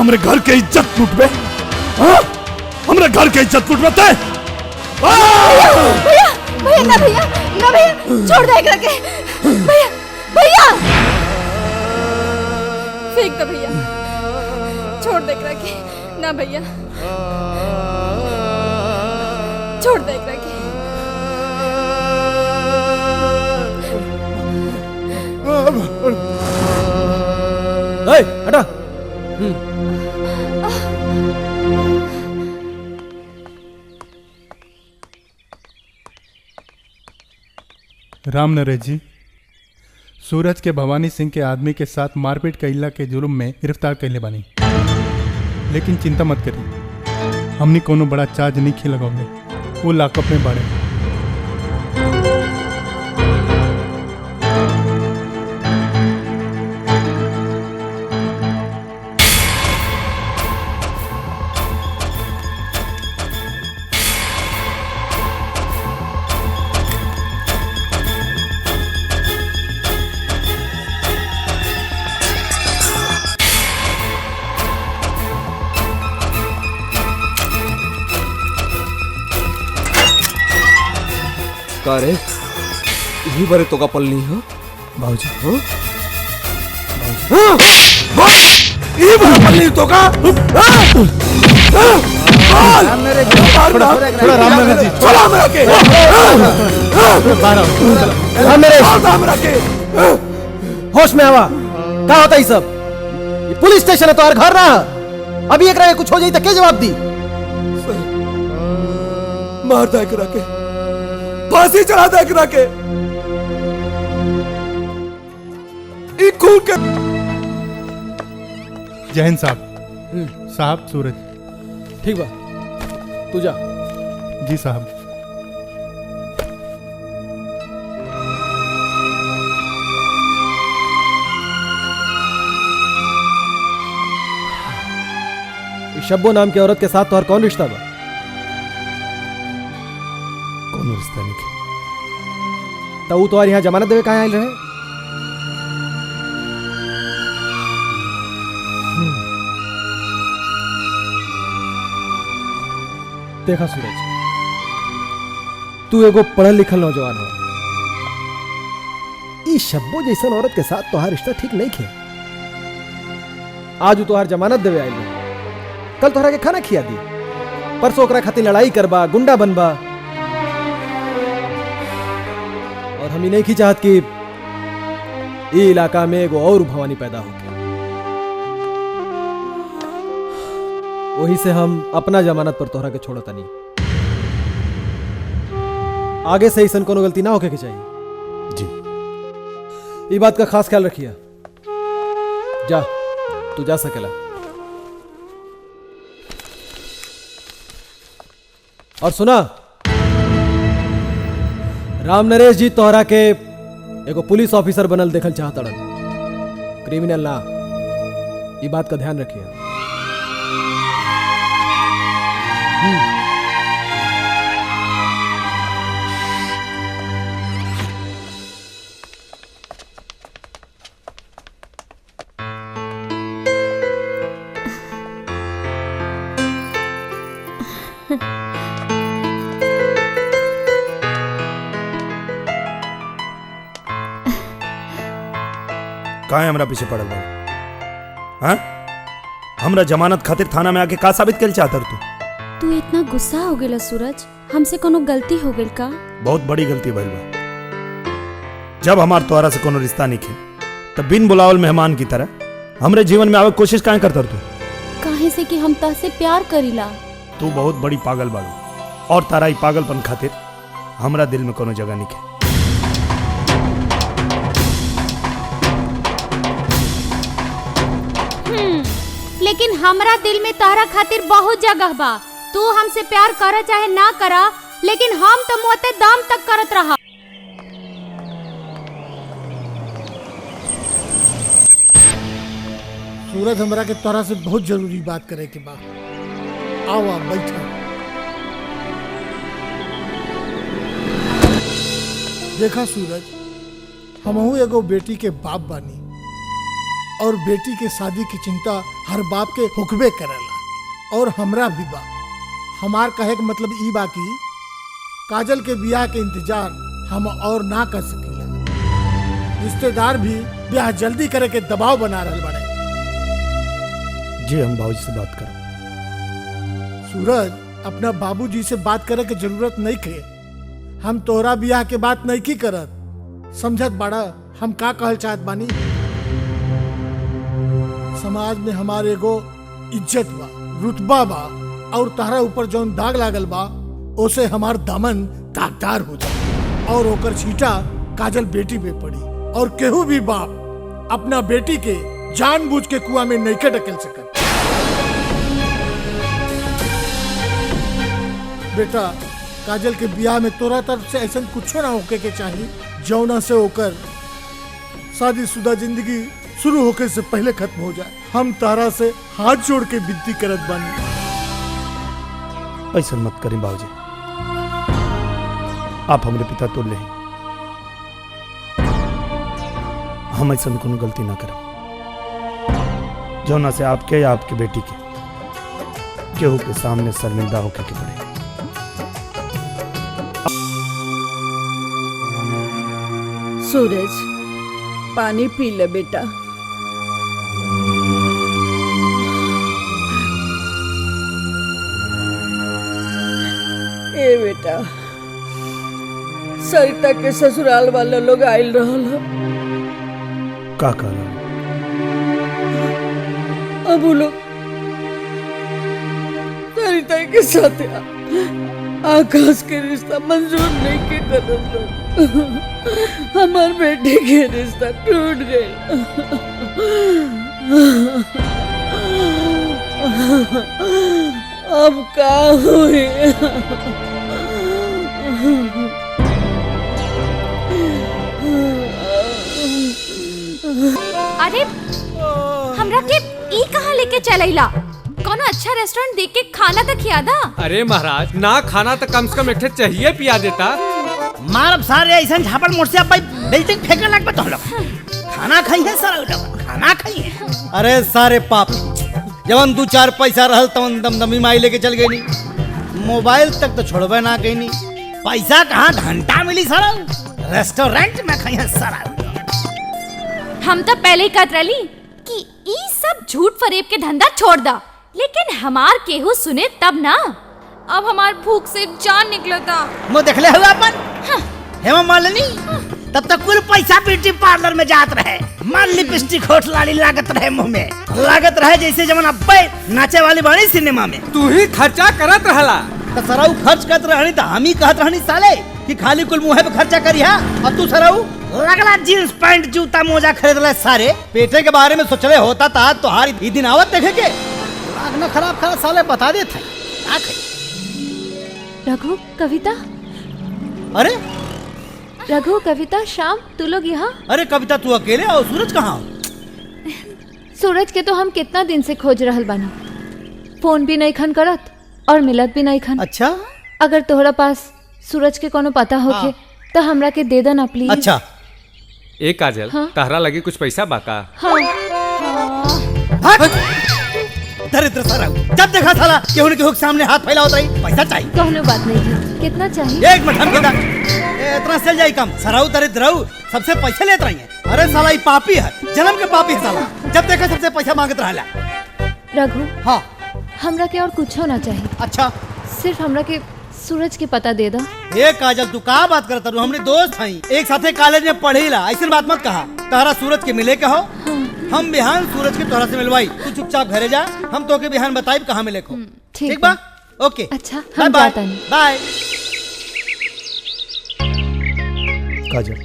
हमरे घर के इज्जत लूटबे, हमरे घर के इज्जत लूटबे। भैया भैया ना भैया ना भैया, छोड़ दे एकरा के। भैया भैया फेंक दो भैया, छोड़ दे एकरा के। ना भैया छोड़ दे एकरा के। हटा। राम नरेश जी, सूरज के भवानी सिंह के आदमी के साथ मारपीट कैला के जुर्म में गिरफ्तार कैले बानी। लेकिन चिंता मत करी, हमने कोनो बड़ा चार्ज नहीं खी लगौले, वो लॉकअप में बाड़े। का रे यही बारे तो का पलनी है बाबूजी ये बारे पलनी तो का थोड़ा राम नरेश जी चला मेरा के राम नरेश होश में आवा क्या होता है सब? ये पुलिस स्टेशन है तो और घर रहा अभी एक रहे कुछ हो जाए तो क्या जवाब दी? मार दे करा के फांसी चढ़ा दे करा के एक खून के जय हिंद साहब। साहब सूरज। ठीक बा तू जा। जी साहब। शब्बो नाम की औरत के साथ तुम्हारा कौन रिश्ता बा? कौन रिश्ता नहीं? तो वो तुम्हारे यहाँ जमानत देवे कहाँ आयल रहे? देखा सूरज, तू एगो पढ़ल लिखल नौजवान हो। इस शब्बो जैसन औरत के साथ तुम्हारा रिश्ता ठीक नहीं खे। आज वो तुम्हार जमानत देवे आयल रहे, कल तोहरा के खाना खिया दी, परसों ओकरा खातिर लड़ाई करबा, गुंडा बनबा। और हम ही नहीं की चाहत कि ये इलाका में एगो और भवानी पैदा हो। वही से हम अपना जमानत पर तोहरा के छोड़ो तनी। आगे से ऐसा कोनो गलती ना होके के चाहिए। जी ये बात का खास ख्याल रखिए। जा तू जा सकेला। और सुना, राम नरेश जी तोहरा के एगो पुलिस ऑफिसर बनल देखल चाहतड़न, क्रिमिनल ना। ये बात का ध्यान रखिए। काहे हमरा पीछे पड़ल बा? हाँ? हमरा जमानत खातिर थाना में आके का साबित कर चाहता तू? तू इतना गुस्सा हो गेला सूरज? हमसे कोनो गलती हो गेल का? बहुत बड़ी गलती भइल बा। जब हमार तोहरा से कोनो रिश्ता नहीं खे तब बिन बुलावल मेहमान की तरह हमरे जीवन में आवे कोशिश काहे करता तू? काहे से कि हम तहसे प्यार करीला। तू बहुत बड़ी पागल बाड़ू और तारा ही पागलपन खातिर हमरा दिल में कोनो जगह नहीं खे। लेकिन हमरा दिल में तोहरा खातिर बहुत जगह बा। तू हमसे प्यार करा चाहे ना करा, लेकिन हम तो मोते दम तक करत रहा। सूरज, हमरा के तोरा से बहुत जरूरी बात करे के बा। आवा बैठा। देखा सूरज, हमहू एगो बेटी के बाप बानी और बेटी के शादी की चिंता हर बाप के हुक्बे करेला और हमरा भी बा। हमार कहे के मतलब ई बा कि काजल के बियाह के इंतजार हम और ना कर सकीला। रिश्तेदार भी ब्याह जल्दी करे के दबाव बना रहल बड़े। जी हम बाबूजी से बात करो। सूरज, अपना बाबूजी से बात करे के जरूरत नहीं खे। हम तोहरा बियाह के बात नहीं की करत, समझत बाड़ा हम का कहल चाहत बानी। समाज में हमारे एगो इज्जत बा, रुतबा बा और तारा ऊपर जौन दाग लागल बा ओसे हमार दामन दागदार हो जाए और ओकर छीटा काजल बेटी पे पड़ी। और केहू भी बाप अपना बेटी के जानबूझ के कुआं में नहीं के ढकेल सकत। बेटा, काजल के बियाह में तोरा तरफ से ऐसा कुछ ना होके के चाहिए जौना से होकर शादीशुदा जिंदगी शुरू होके से पहले खत्म हो जाए। हम तारा से हाथ जोड़ के विनती करत बानी। ऐसा मत करें बाबूजी, आप हमरे पिता तो ले। हम ऐसा कोनो गलती ना करें जौना से आपके या आपकी बेटी के केहू के सामने शर्मिंदा होके के पड़े। सूरज पानी पी ले बेटा। ए बेटा, सरिता के ससुराल वाले लोग आयल रहल ह। का कहला? अब वो लोग सरिता के साथ आकाश के रिश्ता मंजूर नहीं के करत लोग। हमार बेटे के रिश्ता टूट गए। अब का हुई? अरे हमरा के ई कहाँ लेके चलैला? कोनो अच्छा रेस्टोरेंट देख के खाना तक खियादा। अरे महाराज, ना खाना तो कम से कम एक चाहिए पिया देता। मारब सारे ऐसा झापड़ मोड़ से अब भाई बिल्डिंग फेंकने लग पे तो लोग खाना खाई है सारा लोग खाना खाई है। अरे सारे पाप जवन 2-4 पैसा रहल तवन दमदमी माई लेके चल गई नी। मोबाइल तक तो छोड़बे ना कहीं नी। पैसा कहाँ घंटा मिली सारा रेस्टोरेंट में खाई है सारा। हम तो पहले ही कहत रही कि ई सब झूठ फरेब के धंधा छोड़ दा, लेकिन हमार केहू सुने तब ना। अब हमार भूख से जान निकलता। मुँह देखले हुआ अपन हेमा मालिनी तब तक कुल पैसा ब्यूटी पार्लर में जात रहे। माल लिपस्टिक होठ लाली लागत रहे मुंह में, लागत रहे जैसे जमन अब्बे नाचे वाली बनी सिनेमा में। तू ही खर्चा करत रहला। तो सराऊ खर्च करत रहनी तो हम ही कहत रहनी साले कि खाली कुल मुँह पे खर्चा करिया। और तू सराऊ लगला जींस पैंट जूता मोजा खरीद ले सारे। पेटे के बारे में सोचले होता था तो हारी भी दिन आवत देखे के लागना खराब खराब साले बता दे थे। रघु, कविता। अरे रघु, कविता, श्याम, तू लोग यहाँ? अरे कविता तू अकेले और सूरज कहाँ? सूरज के तो हम कितना दिन से खोज रहल बानी। फोन भी नहीं खन करत और मिलत भी नहीं खन। अच्छा, अगर तोहरा पास सूरज के कोनो पता होखे तो हमरा के दे देना प्लीज। अच्छा। ए काजल, हाँ? तहरा लगे कुछ पैसा बाका? हाँ। दरिद्र सराऊ जब देखा साला केहू न केहू के सामने हाथ फैला होता ही पैसा चाहिए। कहने बात नहीं थी। कितना चाहिए? एक मिनट हम कितना इतना चल जाई कम। सराऊ दरिद्र सबसे पैसे लेत रही है। अरे साला ये पापी है, जन्म के पापी है साला। जब देखा सबसे पैसा मांगत रहला। रघु, हाँ हमरा के और कुछ होना चाहिए। अच्छा, सिर्फ हमरा के सूरज के पता दे दो। ए काजल तू का बात करता रू? हमरे दोस्त हई, एक साथे कॉलेज में पढ़ेला। ऐसी बात मत कहा। तहरा सूरज के मिले के हो। हम बिहान सूरज के तोहरा से मिलवाई। तू चुपचाप घरे जा, हम तोके बिहान बताइब कहाँ मिले को। ठीक बा? ओके, अच्छा, हम जाता नहीं। बाय। काजल,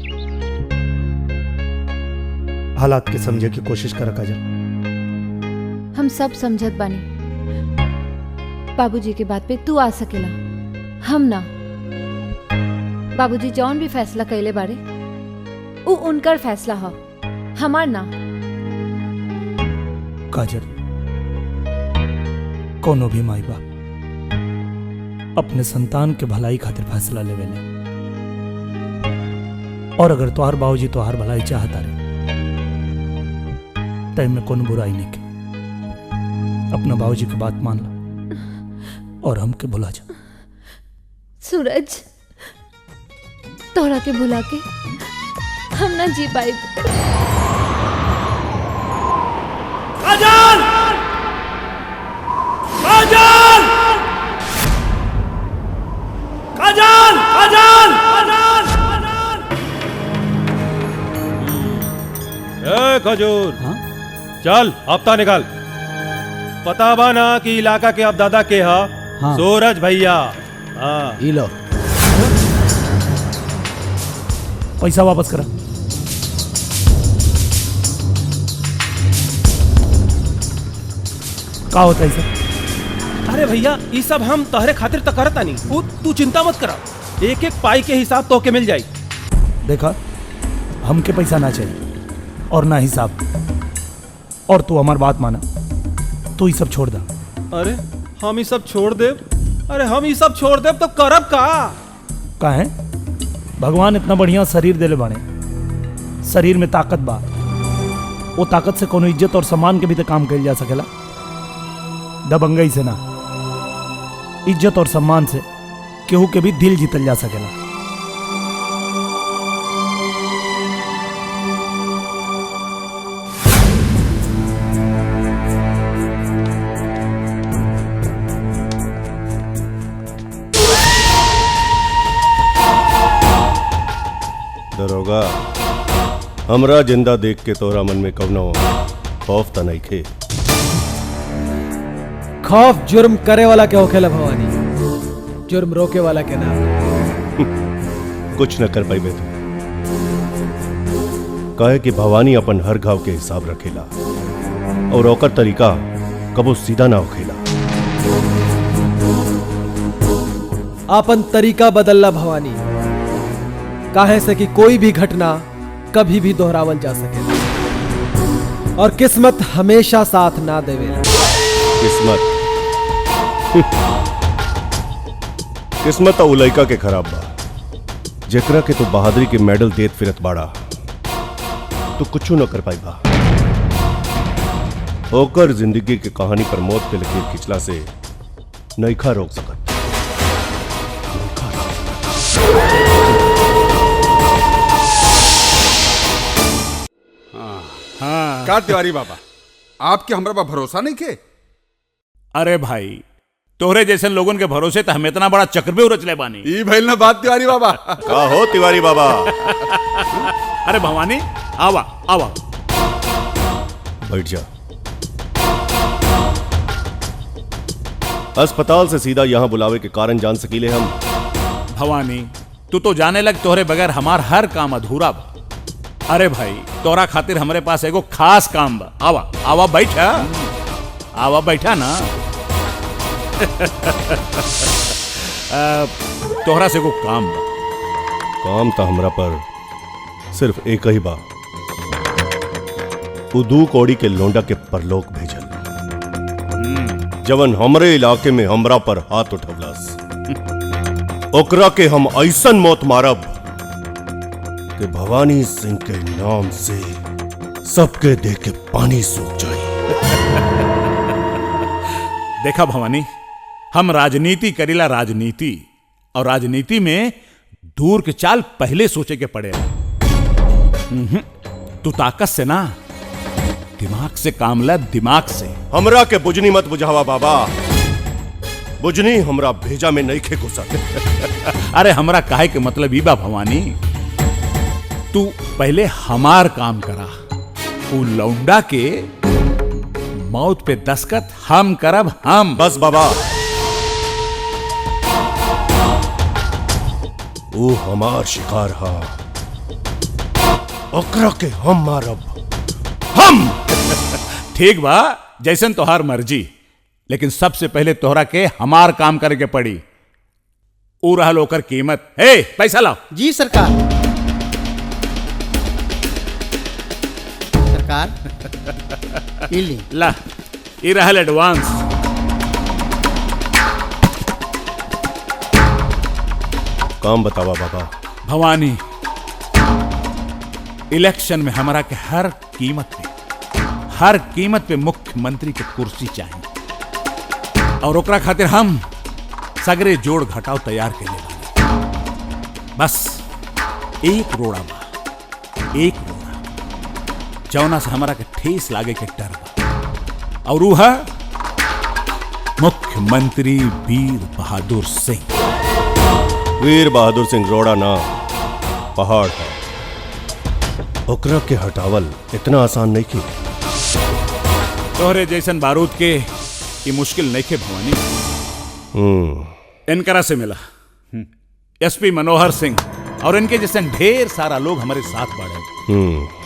हालात के समझे की कोशिश कर काजल। हम सब समझत बानी। बाबूजी के बात पे तू आ सकेला, हम ना। बाबूजी जौन भी फैसला कैले बारे उ उनकर फैसला हो, हमार ना। काजल, कोनो भी माई बाप अपने संतान के भलाई खातिर फैसला लेवेले। और अगर तोहार बाबूजी तोहार भलाई चाहता रे तय में कोनो बुराई नहीं के। अपना बाबूजी की बात मान ला और हमके भुला जा। सूरज, तोहरा के भुला के हम ना जी पाए। काजल! काजल! काजल! काजल! ए खजूर, चल हफ्ता निकाल। पता बा ना कि इलाका के अब दादा के हा? हाँ। सूरज भैया। हाँ। ई लो पैसा वापस करा। का होता है सर? अरे भैया, ये सब हम तहरे खातिर तो करता नहीं। तू चिंता मत करा, एक एक पाई के हिसाब तो के मिल जाई। देखा, हमके पैसा ना चाहिए और ना हिसाब। और तू हमार बात माना, तू ये सब छोड़ दा। अरे हम ये सब छोड़ दे? अरे हम ये सब छोड़ दे तो करब का है? भगवान इतना बढ़िया शरीर देले बाने, शरीर में ताकत बा। वो ताकत से कोनो इज्जत और सम्मान के भी तो काम कइल जा सकेला। दबंगई से ना, इज्जत और सम्मान से केहू के भी दिल जीतल जा सकेला। दरोगा, हमरा जिंदा देख के तोरा मन में कवनो खौफ त नहीं खे। खौफ जुर्म करे वाला के होखेला भवानी, जुर्म रोके वाला के ना। कुछ न कर पाइबे तू, कहे कि भवानी अपन हर घाव के हिसाब रखेला और ओकर तरीका कबो सीधा ना होखेला। आपन तरीका बदलला भवानी, काहे से कि कोई भी घटना कभी भी दोहरावल जा सके और किस्मत हमेशा साथ ना देवेला। किस्मत किस्मत तो लइका के खराब बा, जेकरा के तू बहादुरी के मेडल देत फिरत बाड़ा, तू कुछ न कर पाई बा। ओकर जिंदगी की कहानी पर मौत के लकीर खिंचला से नइखा रोक सकत। का तिवारी बाबा, आपके हमरा पर भरोसा नहीं के? अरे भाई, तोहरे जैसे लोगन के भरोसे तो हम इतना बड़ा चक्रव्यूह रचले बानी। ई भइल ना बात तिवारी बाबा। का हो तिवारी बाबा? अरे भवानी, आवा आवा, बैठ जा। अस्पताल से सीधा यहां बुलावे के कारण जान सकीले हम? भवानी, तू तो जाने लग तोहरे बगैर हमार हर काम अधूरा बा। अरे भाई, तोरा खातिर हमरे पास एगो खास काम बा। आवा आवा बैठा, आवा बैठा ना। तोहरा से एगो काम बा। काम तो हमरा पर सिर्फ एक ही बा, उदू कौड़ी के लोंडा के परलोक भेजल, जवन हमरे इलाके में हमरा पर हाथ उठवलस। ओकरा के हम ऐसन मौत मारब कि भवानी सिंह के नाम से सबके देख के पानी सूख जाए। देखा भवानी, हम राजनीति करीला, राजनीति, और राजनीति में दूर के चाल पहले सोचे के पड़े। तू ताकत से ना, दिमाग से काम ला, दिमाग से। हमरा के बुजनी मत बुझावा बाबा, बुजनी हमरा भेजा में नहीं खे घुसत। अरे हमरा काहे के मतलब ही बा भवानी, तू पहले हमार काम करा, उ लौंडा के मौत पे दस्तखत हम करब, हम। बस बाबा, वो हमार शिकार हा, ओकरा के हम मारब, हम। ठीक बा, जैसन तोहार मर्जी, लेकिन सबसे पहले तोहरा के हमार काम करे के पड़ी। ऊ रहल ओकर कीमत। हे, पैसा लाओ। जी सरकार। सरकार इली ला, ये रहल एडवांस। काम बतावा बाबा। भवानी, इलेक्शन में हमारा के हर कीमत पे मुख्यमंत्री के कुर्सी चाहिए, और ओकरा खातिर हम सगरे जोड़ घटाव तैयार के लिए। बस एक रोड़ा बा, एक रोड़ा, जौना से हमारा के ठेस लागे के डर बा, और वो है मुख्यमंत्री वीर बहादुर सिंह। वीर बहादुर सिंह रोड़ा ना, पहाड़ है। ओकरा के हटावल इतना आसान नहीं की। तोहरे जैसन बारूद के ये मुश्किल नहीं के भवानी। इनकरा से मिला एसपी मनोहर सिंह, और इनके जैसे ढेर सारा लोग हमारे साथ बढ़े,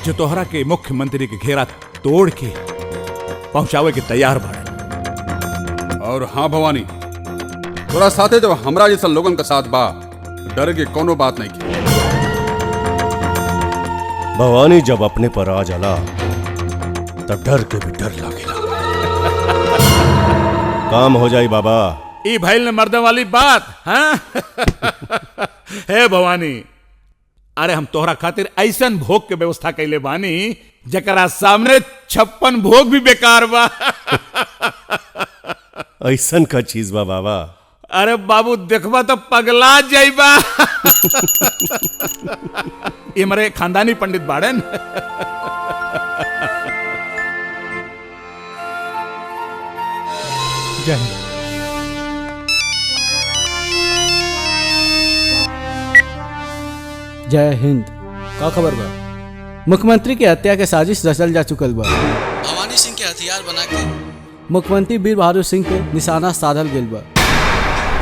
जो तोहरा के मुख्यमंत्री के घेरा तोड़ के पहुंचावे के तैयार बढ़े। और हाँ भवानी, तोरा साथे जब हमरा जैसा लोगन का साथ बा, डर के कोनो बात नहीं की। भवानी जब अपने पर आ जाला तब डर के भी डर लागेला। काम हो जाई बाबा। ई भइल ने मर्दन वाली बात। हाँ? हे भवानी, अरे हम तोहरा खातिर ऐसन भोग के व्यवस्था कैले बानी, जकरा सामने 56 भोग भी बेकार बा। ऐसन का चीज बा बाबा? अरे बाबू, देखबा तो पगला जाइबा। ये हमारे खानदानी पंडित बाड़न। जय हिंद। जय हिंद। का खबर बा? मुख्यमंत्री के हत्या के साजिश रचल जा चुकल बा। भवानी सिंह के हथियार बना के मुख्यमंत्री वीर बहादुर सिंह के निशाना साधल गेल बा।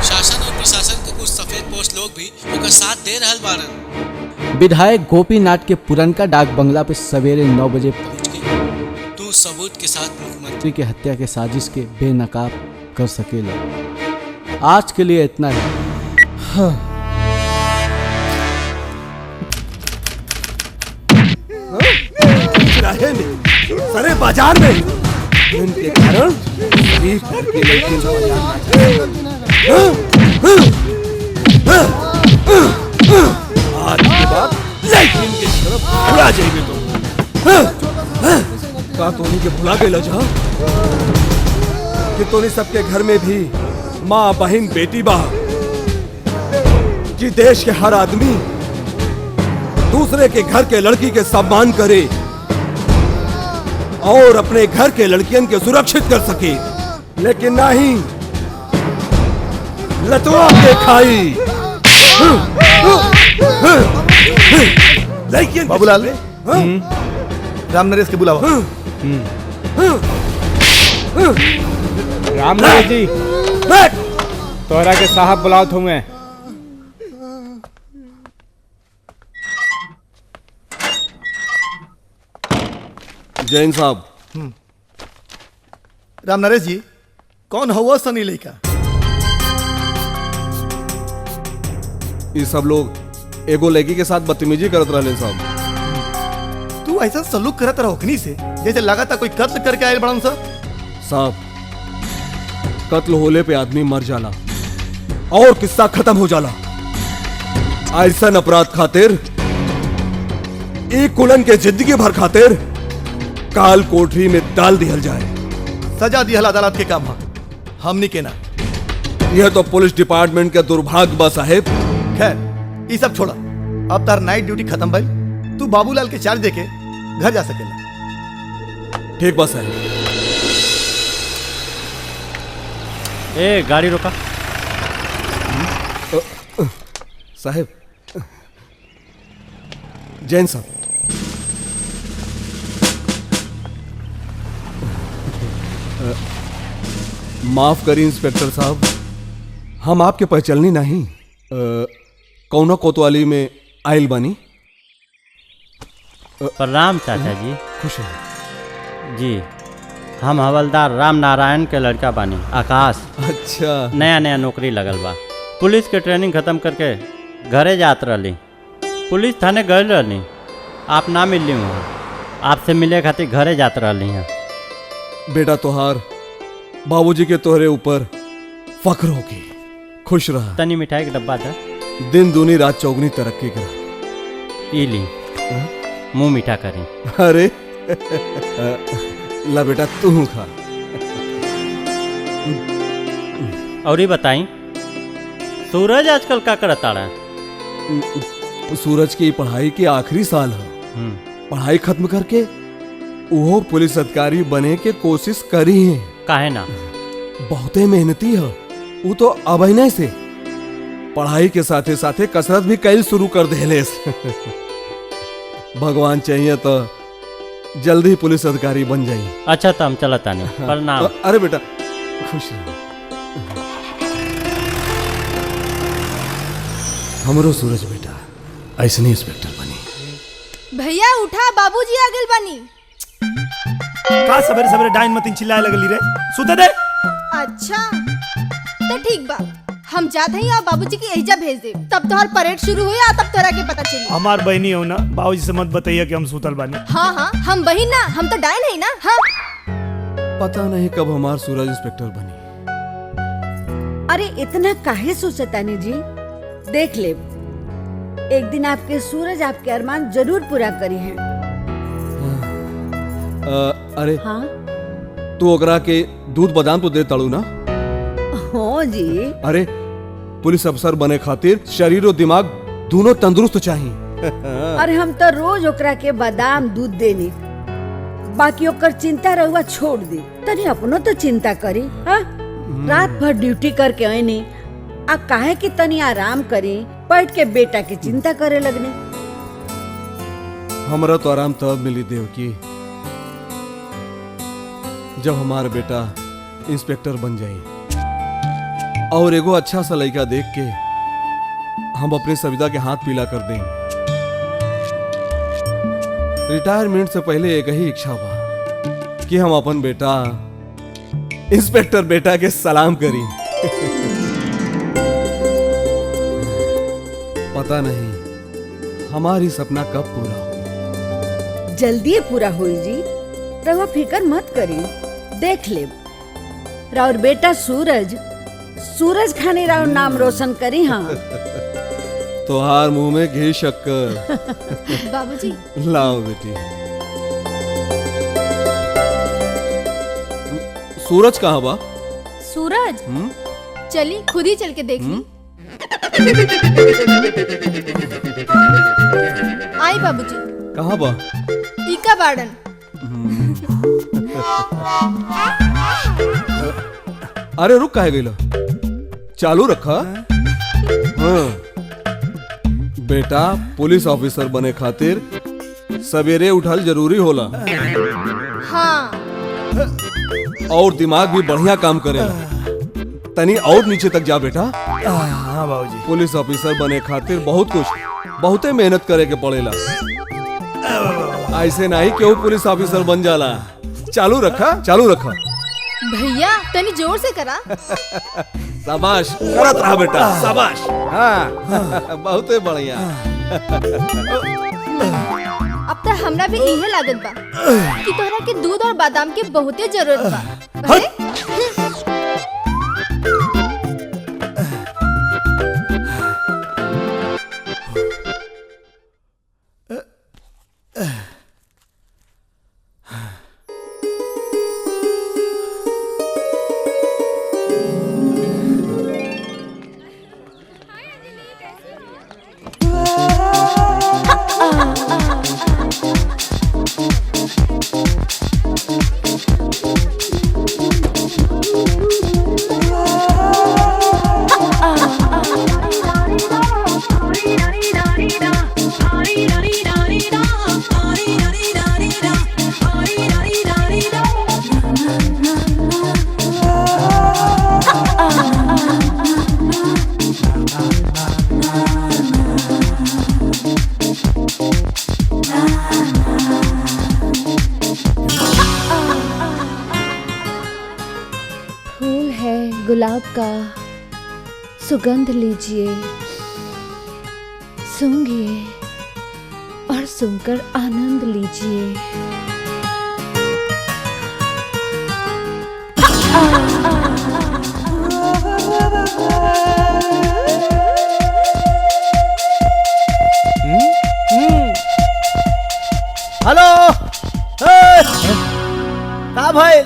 शासन और प्रशासन के कुछ सफेद पोस्ट लोग भी ओकर साथ दे रहल बारन। विधायक गोपीनाथ के पुरनका डाक बंगला पे सवेरे 9 बजे पहुंच गई। तू सबूत के साथ मुख्यमंत्री के हत्या के साजिश के बेनकाब कर सकेला। आज के लिए इतना ही। हाँ। सारे बाजार में इनके कारण शरीफ घर की लड़कियों को आज के बाद लड़कियों की तरफ भुला जाएंगे का तोनी के भुला गए जा कि तोनी सबके घर में भी माँ बहन बेटी बा कि देश के हर आदमी दूसरे के घर के लड़की के सम्मान करे और अपने घर के लड़कियन के सुरक्षित कर सके, लेकिन नहीं लतवा के खाई बाबूलाल राम नरेश के बुलावा। राम नरेश जी तोहरा के साहब बुलाओ तुम्हें। जैन साहब। राम नरेश जी कौन हो वो सनी लड़का? ये सब लोग एगो लड़की के साथ बदतमीजी करत रहे साहब। तू ऐसा सलूक करत रहोकनी से जैसे लगा था कोई कत्ल करके आए बड़न साहब। कत्ल होले पे आदमी मर जाला और किस्सा खत्म हो जाला। ऐसा अपराध खातिर एक कुलन के जिंदगी भर खातिर काल कोठरी में डाल दिया जाए। सजा दिहल अदालत के काम हमनी के ना। यह तो पुलिस डिपार्टमेंट का दुर्भाग्य बा साहेब। खैर ये सब छोड़ा, अब तार नाइट ड्यूटी खत्म भइल, तू बाबूलाल के चार्ज देके घर जा सकेला। ठीक बा साहेब। ए गाड़ी रोका। साहेब जैन साहब माफ करी इंस्पेक्टर साहब, हम आपके पहचाननी नहीं। कौनो कोतवाली में आयल बानी। प्रणाम चाचा जी। खुश है जी। हम हवलदार राम नारायण के लड़का बानी आकाश। अच्छा। नया नया नौकरी लगल बा। पुलिस के ट्रेनिंग खत्म करके घरे जात रही। पुलिस थाने गए रही, आप ना मिलली वहाँ। आपसे मिले खातिर घरे जात रही हैं। बेटा तोहार बाबूजी के तोहरे ऊपर फख्र होगी। खुश रहा। तनी मिठाई के डब्बा था। दिन दूनी रात चौगनी तरक्की करा। इली मुंह मीठा करी। अरे ला बेटा तू खा। और बताई सूरज आजकल का करता रहा? सूरज की पढ़ाई के आखिरी साल है। पढ़ाई खत्म करके वो पुलिस अधिकारी बने के कोशिश करी है। काहे ना? बहुते मेहनती है वो तो अभिनय से पढ़ाई के साथे साथे कसरत भी कई शुरू कर देले। भगवान चाहिए तो जल्दी पुलिस अधिकारी बन जाइए। अच्छा तो हम चलता नहीं। प्रणाम। अरे बेटा खुश रहो। हमरो सूरज बेटा ऐसे नहीं इंस्पेक्टर बनी। भैया उठा, बाबूजी आ गइल बानी। का सवेरे सवेरे डाइन मतीन चिल्लाए लगली रे? सुते दे। अच्छा तो ठीक बा, हम जात हई और बाबूजी की एहिजा भेज दे। तब तोहर परेड शुरू हुई आ तब तोरा के पता चली। हमार बहनी हो ना, बाबूजी से मत बताइए कि हम सुतल बानी। हाँ हाँ हम बहिन ना, हम तो डायन है ना। हाँ पता नहीं कब हमार सूरज इंस्पेक्टर बनी। अरे इतना काहे सोचतानी जी? देख ले, एक दिन आपके सूरज आपके अरमान जरूर पूरा करी हैं। अरे हाँ तू ओकरा के दूध बादाम तो दे ताड़ू ना? हो जी। अरे पुलिस अफसर बने खातिर शरीर और दिमाग दोनों तंदुरुस्त चाहिए। अरे हम तो रोज ओकरा के बादाम दूध देनी, बाकी ओकर चिंता रहुआ छोड़ दी। तनी अपनो तो चिंता करी। हाँ रात भर ड्यूटी करके आईनी, आ काहे कि तनी आराम करी, बैठ के बेटा की चिंता करे लगने। हमरा तो आराम तब मिली देवकी जब हमारा बेटा इंस्पेक्टर बन जाए और एगो अच्छा सा लड़का देख के हम अपने सविता के हाथ पीला कर दें। रिटायरमेंट से पहले एक ही इच्छा बा कि हम अपन बेटा इंस्पेक्टर बेटा के सलाम करी। पता नहीं हमारी सपना कब पूरा हो। जल्दी पूरा होई जी, रहुआ फिकर मत करी, देख ले राउर बेटा सूरज सूरज खाने राउर नाम रोशन करी। हाँ तोहार मुंह में घी शक्कर। बाबूजी लाओ बेटी। सूरज कहाँ बा? सूरज चली खुद ही चल के देख ली। आई बाबूजी। कहाँ बा? इका बाड़न। अरे रुक काहे गइला? चालू रखा। हाँ। बेटा पुलिस ऑफिसर बने खातिर सवेरे उठल जरूरी होला। हाँ। और दिमाग भी बढ़िया काम करेला। तनी और नीचे तक जा बेटा। हाँ बाबूजी। पुलिस ऑफिसर बने खातिर बहुत कुछ बहुते मेहनत करे के पड़ेला। ऐसे नहीं क्यों पुलिस ऑफिसर बन जाला। चालू रखा, चालू रखा। भैया तनी जोर से करा। शाबाश, करत रहा बेटा, शाबाश। हाँ बहुते बढ़िया। अब तक हमरा भी इहे लागत बा कि तोहरा के दूध और बादाम के बहुते जरूरत बा। गुलाब का सुगंध लीजिए, सूंघिए और सुनकर आनंद लीजिए। हेलो का भाई?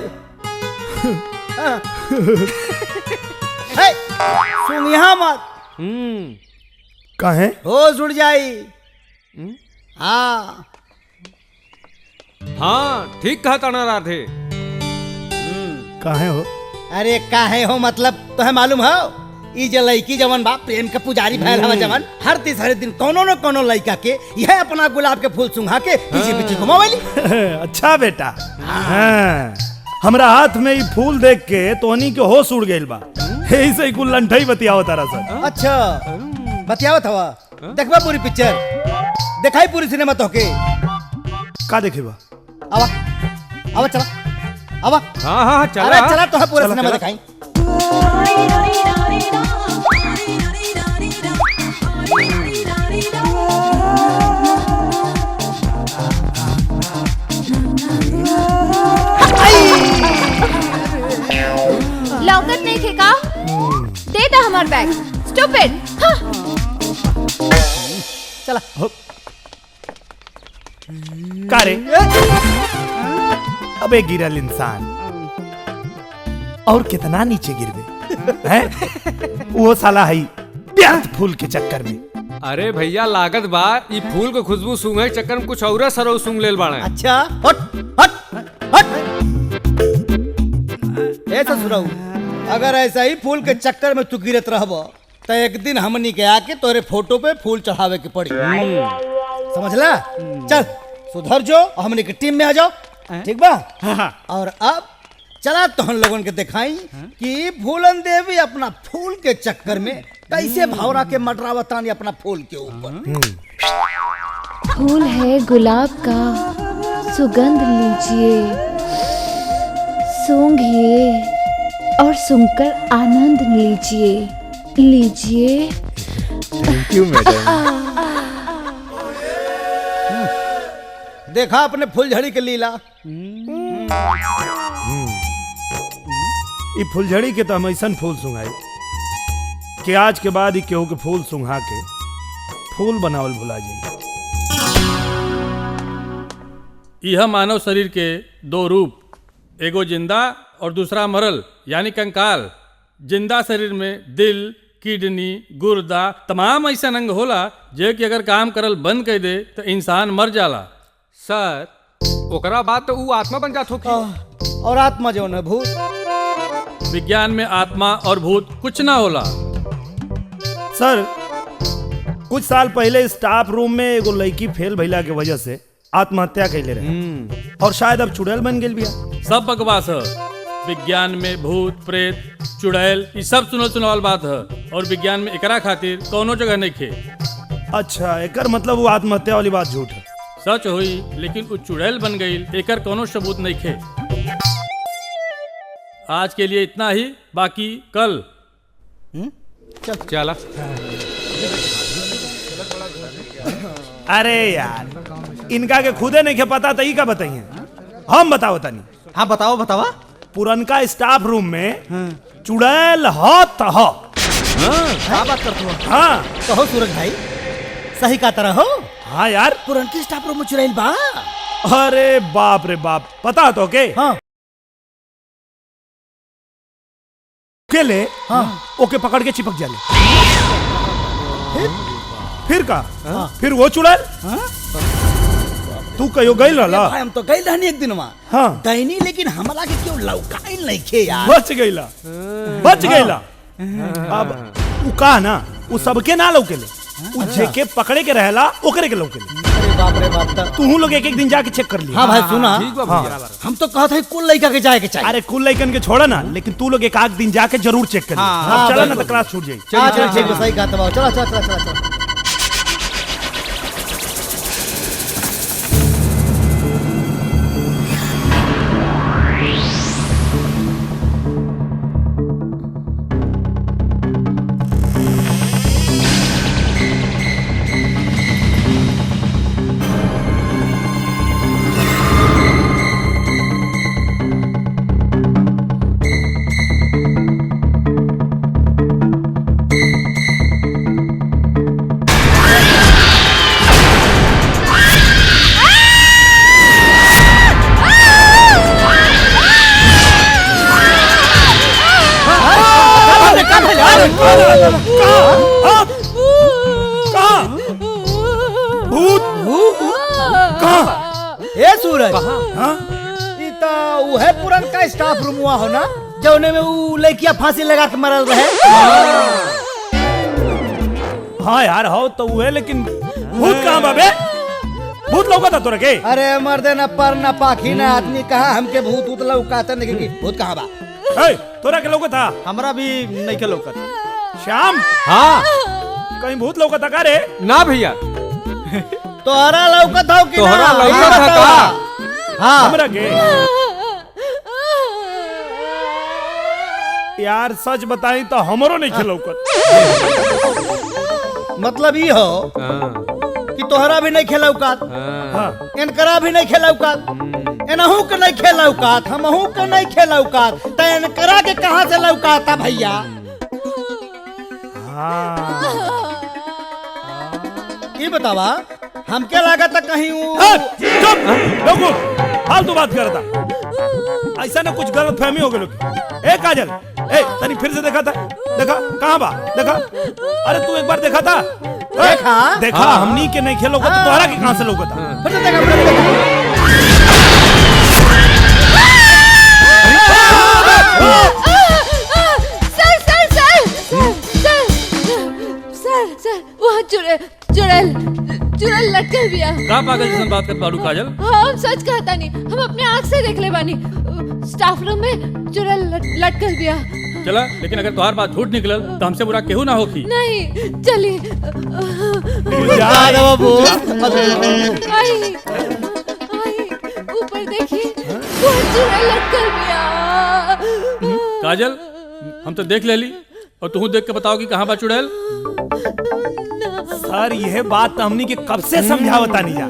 सुन यहाँ मत। काहे? होश उड़ जाई। हाँ हाँ ठीक कहा ताना राधे। काहे हो? अरे काहे हो मतलब तो है मालूम हो? ई जे लड़की जवन बा प्रेम के पुजारी भैल हवा जवन हर तीसरे दिन कोनो न कोनो लड़का के यह अपना गुलाब के फूल सुंघा के पीछे पीछे घुमावली। अच्छा बेटा। हाँ हमरा हाथ में ई फूल देख के तोहनी के होश उड़ गइल बा। यही से कुल लंठई बतियावत तारा सब। अच्छा बतियावत हवा। देखबा पूरी पिक्चर? देखाई पूरी सिनेमा तो के का देखेबा? आवा आवा चला आवा। हाँ हाँ चला। अरे चला तो है पूरा सिनेमा दिखाई। लौकत नहीं थे का? दे दो हमार बैग। स्टूपिड। हाँ। चला। कारे? अबे गिरल इंसान और कितना नीचे गिरबे हैं? वो साला है व्यर्थ फूल के चक्कर में। अरे भैया लागत बा ई फूल के खुशबू सूंघे के चक्कर में कुछ और सरौ सूंघ लेल बाड़े। अच्छा हट हट हट। ऐसा सुनाऊ अगर ऐसा ही फूल के चक्कर में तू गिरत रहब तो एक दिन हमनी के आके तोरे फोटो पे फूल चढ़ावे के पड़ी। समझला? चल सुधर जो और हमने की टीम में आ जाओ, ठीक बा? और अब चला तो हम लोगन के दिखाई कि फूलन देवी अपना फूल के चक्कर में कैसे भौरा के मडरावतानी अपना फूल के ऊपर। फूल है गुलाब का, सुगंध लीजिए, सूंघिए और सूंघकर आनंद लीजिए, लीजिए। Thank you madam. देखा अपने फुलझड़ी के लीला। ई फुलझड़ी के तो हम ऐसा फूल सुंघाई कि आज के बाद ही केहू के फूल सुंघा के फूल बनावल भुला जाई। यह मानव शरीर के दो रूप, एगो जिंदा और दूसरा मरल यानी कंकाल। जिंदा शरीर में दिल, किडनी, गुर्दा तमाम ऐसा अंग होला जे कि अगर काम करल बंद कर दे तो इंसान मर जाला। सर ओकरा बाद तो ऊ आत्मा बन जात होगी। और आत्मा जो है भूत। विज्ञान में आत्मा और भूत कुछ ना होला। सर कुछ साल पहले स्टाफ रूम में एगो लड़की फेल भइला के वजह से आत्महत्या कैले रहे और शायद अब चुड़ैल बन गेल बिया। सब बकवास है। विज्ञान में भूत, प्रेत, चुड़ैल ये सब सुनल बात है और विज्ञान में एकरा खातिर कोनो जगह नहीं खे। अच्छा, एकर मतलब वो आत्महत्या वाली बात झूठ है। सच हुई लेकिन वो चुड़ैल बन गई, एकर कोनो सबूत नहीं खे। आज के लिए इतना ही, बाकी कल चला। अरे यार इनका के खुदे नहीं के पता तो ई का बताइए, हम बताओ तनी। हाँ बताओ बतावा। पुरनका स्टाफ रूम में चुड़ैल हो तो हो। क्या बात करते हो? हाँ कहो सूरज भाई, सही का तरह हो? हाँ यार, पुरनकी स्टाफ रूम में चुड़ैल बा। अरे बाप रे बाप, पता तो के? हाँ। केले हाँ। ओके पकड़ के चिपक जाले। फिर का? हाँ। फिर वो चुड़ैल? हाँ। तू कयो गइल रहला? हम तो गइल रहनी एक दिन वहाँ। हाँ। गइनी लेकिन हमला के क्यों लौकाइल नहीं खे यार। बच गइला, बच गइला। अब उ का ना, उ सबके ना लौकेले, उ जेके पकड़े के रहला ओकरे के लौकेले। अरे बाप रे बाप। तू लोग एक एक दिन जाके चेक कर लिया। हाँ भाई सुना, हाँ। हम तो कहते हैं कुल लड़का के जाए के चाहिए। अरे कुल लड़कन के छोड़ा ना, लेकिन तू लोग एक आध दिन जाके जरूर चेक कर। हाँ, चला ना तो क्लास छूट जाएगी। चल ठीक है, सही कहा। चलो चलो चलो चलो। ए सूरज, है पुरन का स्टाफ रूम हुआ हो ना, जौने में वो लड़कियां फांसी लगा के मरल रहे। हाँ यार हो तो वो है, लेकिन भूत कहाँ बाबे? भूत लौका था तोरा के? अरे मर्दे न पर न पाखी न आदमी कहा हमके भूत भूत लौकाता नहीं कि भूत कहाँ बा? तोरा के लौका था? हमरा भी नहीं के लौका। श्याम, हाँ कहीं भूत लौका था का रे? ना भैया। तोहरा लौका था कि तोहरा लौका था का? हाँ हमरा के यार सच बताई तो हमरो नहीं खेल लौका। मतलब ये हो कि तोहरा भी नहीं खेला औकात, इनकरा भी नहीं खेला औकात, इनहू के नहीं खेला औकात, हमहू के नहीं खेला औकात, तो इनकरा के कहां से लौकात था भैया? ये बतावा, हमके लगा था कहीं फालतू बात करता, ऐसा ना कुछ गलत फहमी हो गई। ए काजल, ए तनी फिर से देखा था? देखा कहाँ बा? देखा? अरे तू एक बार देखा था? देखा? देखा हमनी के नहीं खेलो तो तोहरा के कहां से लौका था? फिर से देखा, फिर से देखा। सर वहाँ चुड़ैल लटकल बिया। का पागल जैसन बात कर पारू काजल? हम सच कहता नहीं, हम अपने आँख से देख ले बानी। स्टाफ रूम में चुरा लटकल बिया। चला, लेकिन अगर तुम्हार बात झूठ निकलल तो हमसे बुरा केहू ना होखी। नहीं, चलिए। ऊपर देखिए, वो चुरा लटकल बिया। काजल, हम तो देख ले ली और तू देख के बताओ कि कहाँ बा चुड़ैल। सर यह बात तो हमनी के कब से समझावता नहीं जा,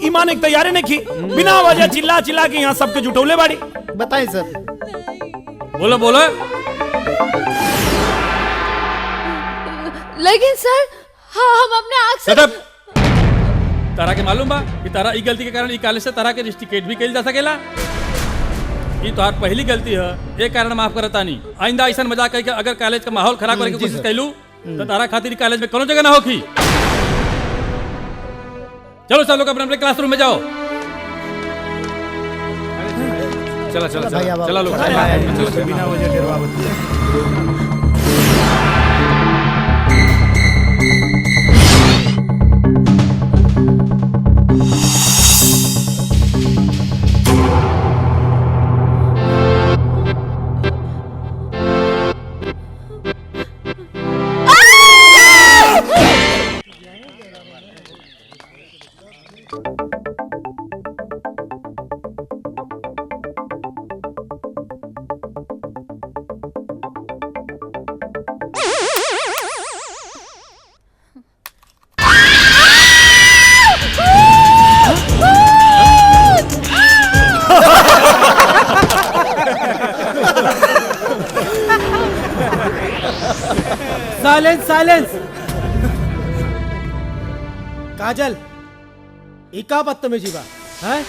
ईमान एक तैयारी नहीं की, बिना वजह चिल्ला चिल्ला के यहाँ सबके जुटौले बाड़ी। बताएं सर। बोलो बोलो। लेकिन सर, हाँ हम अपने आँख से। तारा के मालूम बा कि तारा ई गलती के कारण ई कॉलेज से तारा के रिस्टिकेट भी कइल जा सकेला। ये तोहार पहली गलती है, एक कारण माफ करता नहीं। आइंदा ऐसा मजाक करके अगर कॉलेज का माहौल खराब करने की कोशिश कैलू तो तारा खातिर कॉलेज में कोनो जगह ना होगी। चलो सब लोग अपने अपने क्लासरूम में जाओ। चला चला चला चला लोग बिना वजह डरवा। Silence silence. काजल, इका बदतमीजी बा है?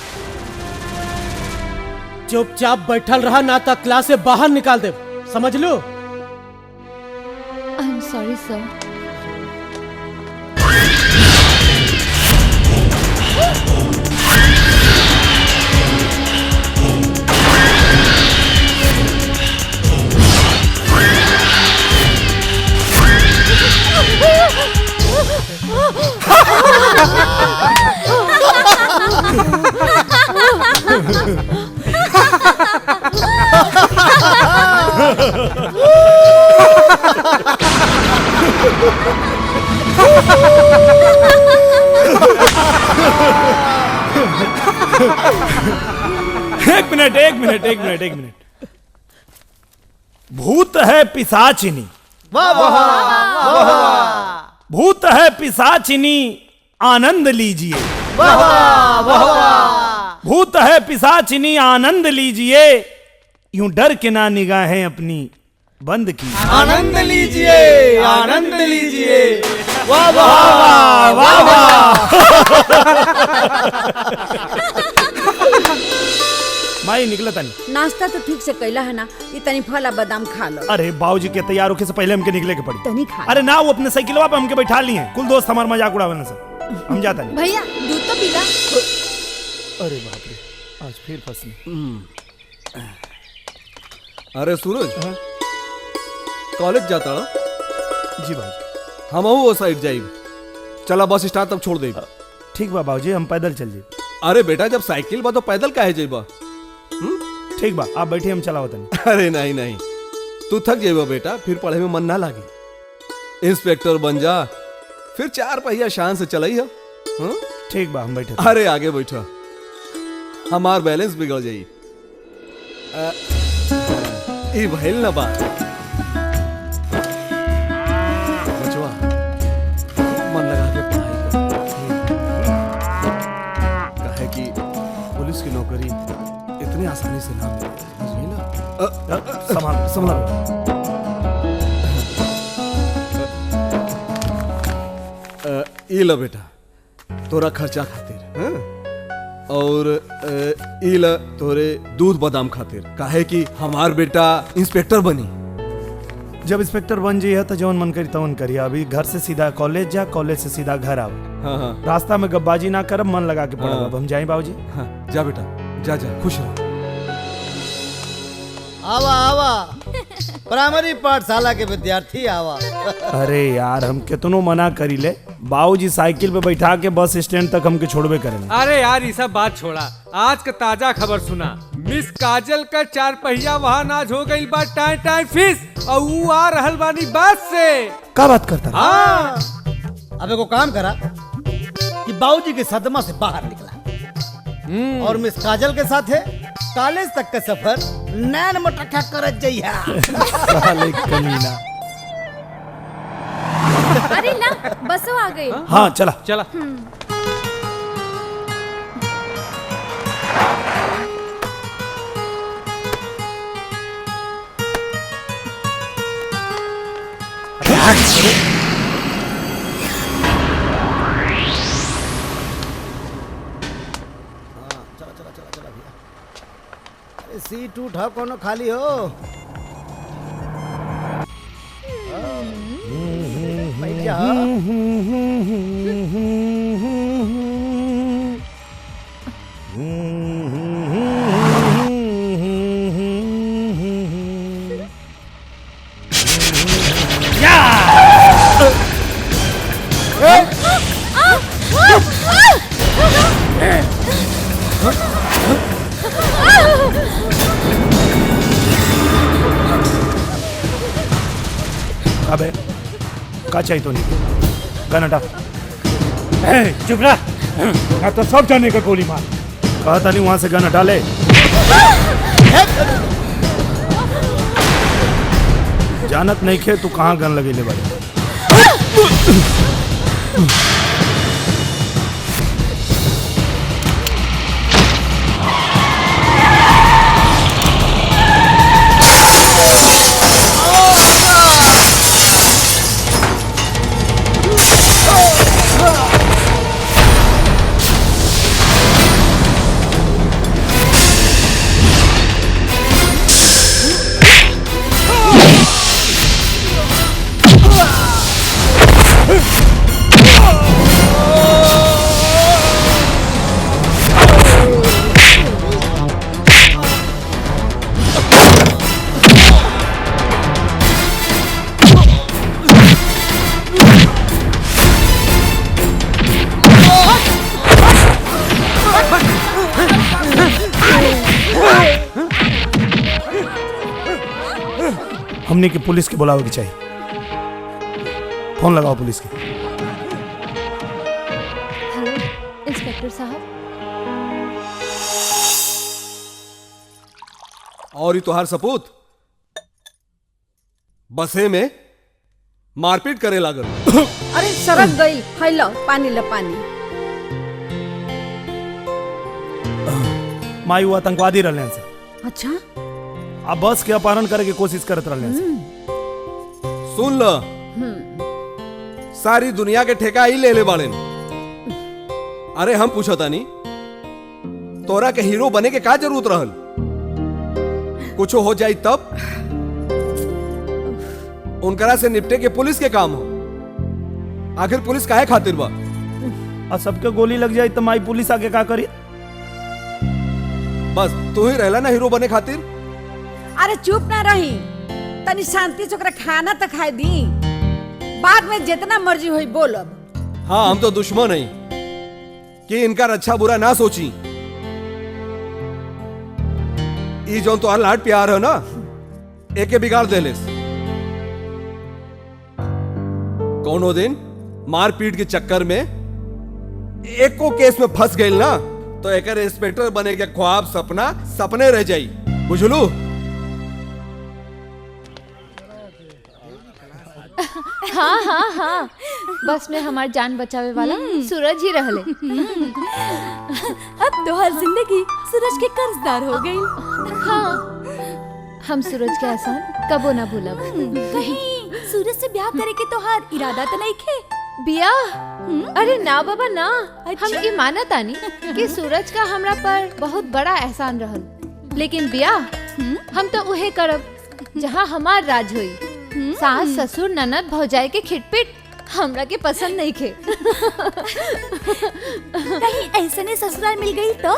चुपचाप बैठल रहा ना तो क्लास से बाहर निकाल दे, समझ लो। आई एम सॉरी सर। एक मिनट। भूत है पिशाचिनी, भूत है पिशाचिनी, आनंद लीजिए। भूत है पिशाचिनी, आनंद लीजिए। यूं डर के ना निगाहें अपनी बंद की। आनंद लीजिए, आनंद लीजिए। वाह वाह वाह वाह। माई निकला तनी। नाश्ता तो ठीक से कैला है ना, ये तनी फल बादाम खा लो। अरे बाबूजी के तैयार होके से पहले हमके निकले के पड़ी। तनी खा। अरे ना, वो अपने साइकिलवा पे हमके बैठा लिए हैं। कुल दोस्त हमार मजाक उड़ावे से हम जाता नहीं। भैया दूध तो पीला। अरे बाप रे, आज फिर फंसनी। अरे सूरज, कॉलेज जाता ना? जी भाई। हम वो साइड जाइब। चला बस स्टैंड तक छोड़ दे। ठीक बा बाबूजी, हम पैदल चल जाए। अरे बेटा, जब साइकिल बा तो पैदल काहे जाइबा? ठीक बा, आप बैठिए, हम चलाओ तनी। अरे नहीं, तू थक जाइबा बेटा, फिर पढ़े में मन ना लागी। इंस्पेक्टर बन जा, फिर 4 पहिया शान से चलाई है। ठीक बा, हम बैठे। अरे आगे बैठा, हमार बैलेंस बिगड़ जाई। ई भइल ना बात। बचवा, मन लगा के पढ़ाई कर। काहे कि पुलिस की नौकरी इतनी आसानी से ना मिले, समझ ना? संभाल। ई लो बेटा, तोरा खर्चा खातिर। और ई ला तोरे दूध बादाम खातिर। काहे कि हमार बेटा इंस्पेक्टर बनी। जब इंस्पेक्टर बन जाइए तो जौन मन करी तवन करिए। अभी घर से सीधा कॉलेज जा, कॉलेज से सीधा घर आओ। हाँ। रास्ता में गब्बाजी ना करब, मन लगा के पढ़ब। अब हम जाएं बाबूजी? हाँ, जा बेटा, जा खुश रहो। आवा प्राइमरी पाठशाला के विद्यार्थी आवा। अरे यार हम कितनो मना करी ले, बाबूजी साइकिल पे बैठा के बस स्टैंड तक हमके छोड़बे करेंगे। अरे यार ये सब बात छोड़ा, आज का ताजा खबर सुना। मिस काजल का 4 पहिया वाहन आज हो गई बा टाइम टाइम फिस और वो आ रहल बानी बस से। क्या बात करता? हाँ। अब एगो काम करा कि बाबूजी के सदमा से बाहर निकला और मिस काजल के साथ है कॉलेज तक का सफर नैन मटका करत जइहा। साले कमीना। अरे ला बसो आ गई। हाँ चला चला। सीट उठा कोनो खाली हो। बैठ जा। अबे का चाहिए तो नहीं गन हटा। चुप रहा, तो सब जाने का गोली मार। कहा था नहीं वहां से गन हटा ले। जानत नहीं खे तू कहाँ गन लगे ले भाई। हमने की पुलिस के बुलावे की चाहिए। फोन लगाओ पुलिस के। हेलो इंस्पेक्टर साहब। और ये तोहार सपूत बसे में मारपीट करे लागल। अरे सरक गई। हेलो पानी ला पानी। माई वो आतंकवादी रहने से अच्छा अब बस के अपहरण करे की कोशिश करत रहने से। सुन ल, सारी दुनिया के ठेका ही ले ले बाड़े। अरे हम पूछा था नहीं तोरा के हीरो बने के का जरूरत रहल? कुछ हो जाए तब उनकरा से निपटे के पुलिस के काम हो। आखिर पुलिस काहे खातिर बा? और सबके गोली लग जाए तो माई पुलिस आके का करी? बस तू ही रहला ना हीरो बने खातिर। अरे चुप ना रही, तनी शांति से ओकरा खाना तो खाए दी, बाद में जितना मर्जी होई बोलब। हाँ हम तो दुश्मन नहीं कि इनका अच्छा बुरा ना सोची। ई जो तो लाड प्यार है ना एके बिगाड़ देलेस। कौनो दिन मारपीट के चक्कर में एको केस में फंस गई ना तो एक इंस्पेक्टर बने के ख्वाब सपना सपने रह जाई। बुझलू? हाँ हाँ हाँ बस में हमार जान बचावे वाला सूरज ही रहले। अब तो हर जिंदगी सूरज के कर्जदार हो गई। हाँ हम सूरज के एहसान कबो ना भूलब। कहीं सूरज से ब्याह करे के तोहार इरादा तो नहीं खे? बियाह? अरे ना बाबा ना। हम की मानत आनी कि सूरज का हमरा पर बहुत बड़ा एहसान रहल, लेकिन बियाह हम तो उहे करब जहाँ हमार राज होई। सास ससुर ननद भौजाई के खिटपिट हमरा के पसंद नहीं खे। कहीं ऐसे ने ससुराल मिल गई तो?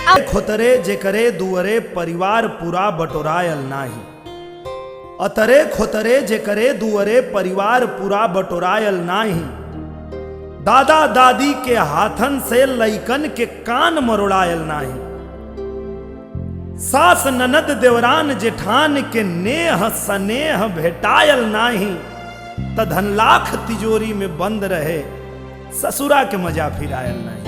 खोतरे जेकरे दुअरे परिवार पूरा बटोरायल नाही। अतरे खोतरे जेकरे दुअरे परिवार पूरा बटोरायल नाही। दादा दादी के हाथन से लइकन के कान मरोड़ायल नाही। सास ननद देवरान जेठान के नेह सनेह भेटायल नाही। त धन लाख तिजोरी में बंद रहे, ससुरा के मजा फिरायल नहीं।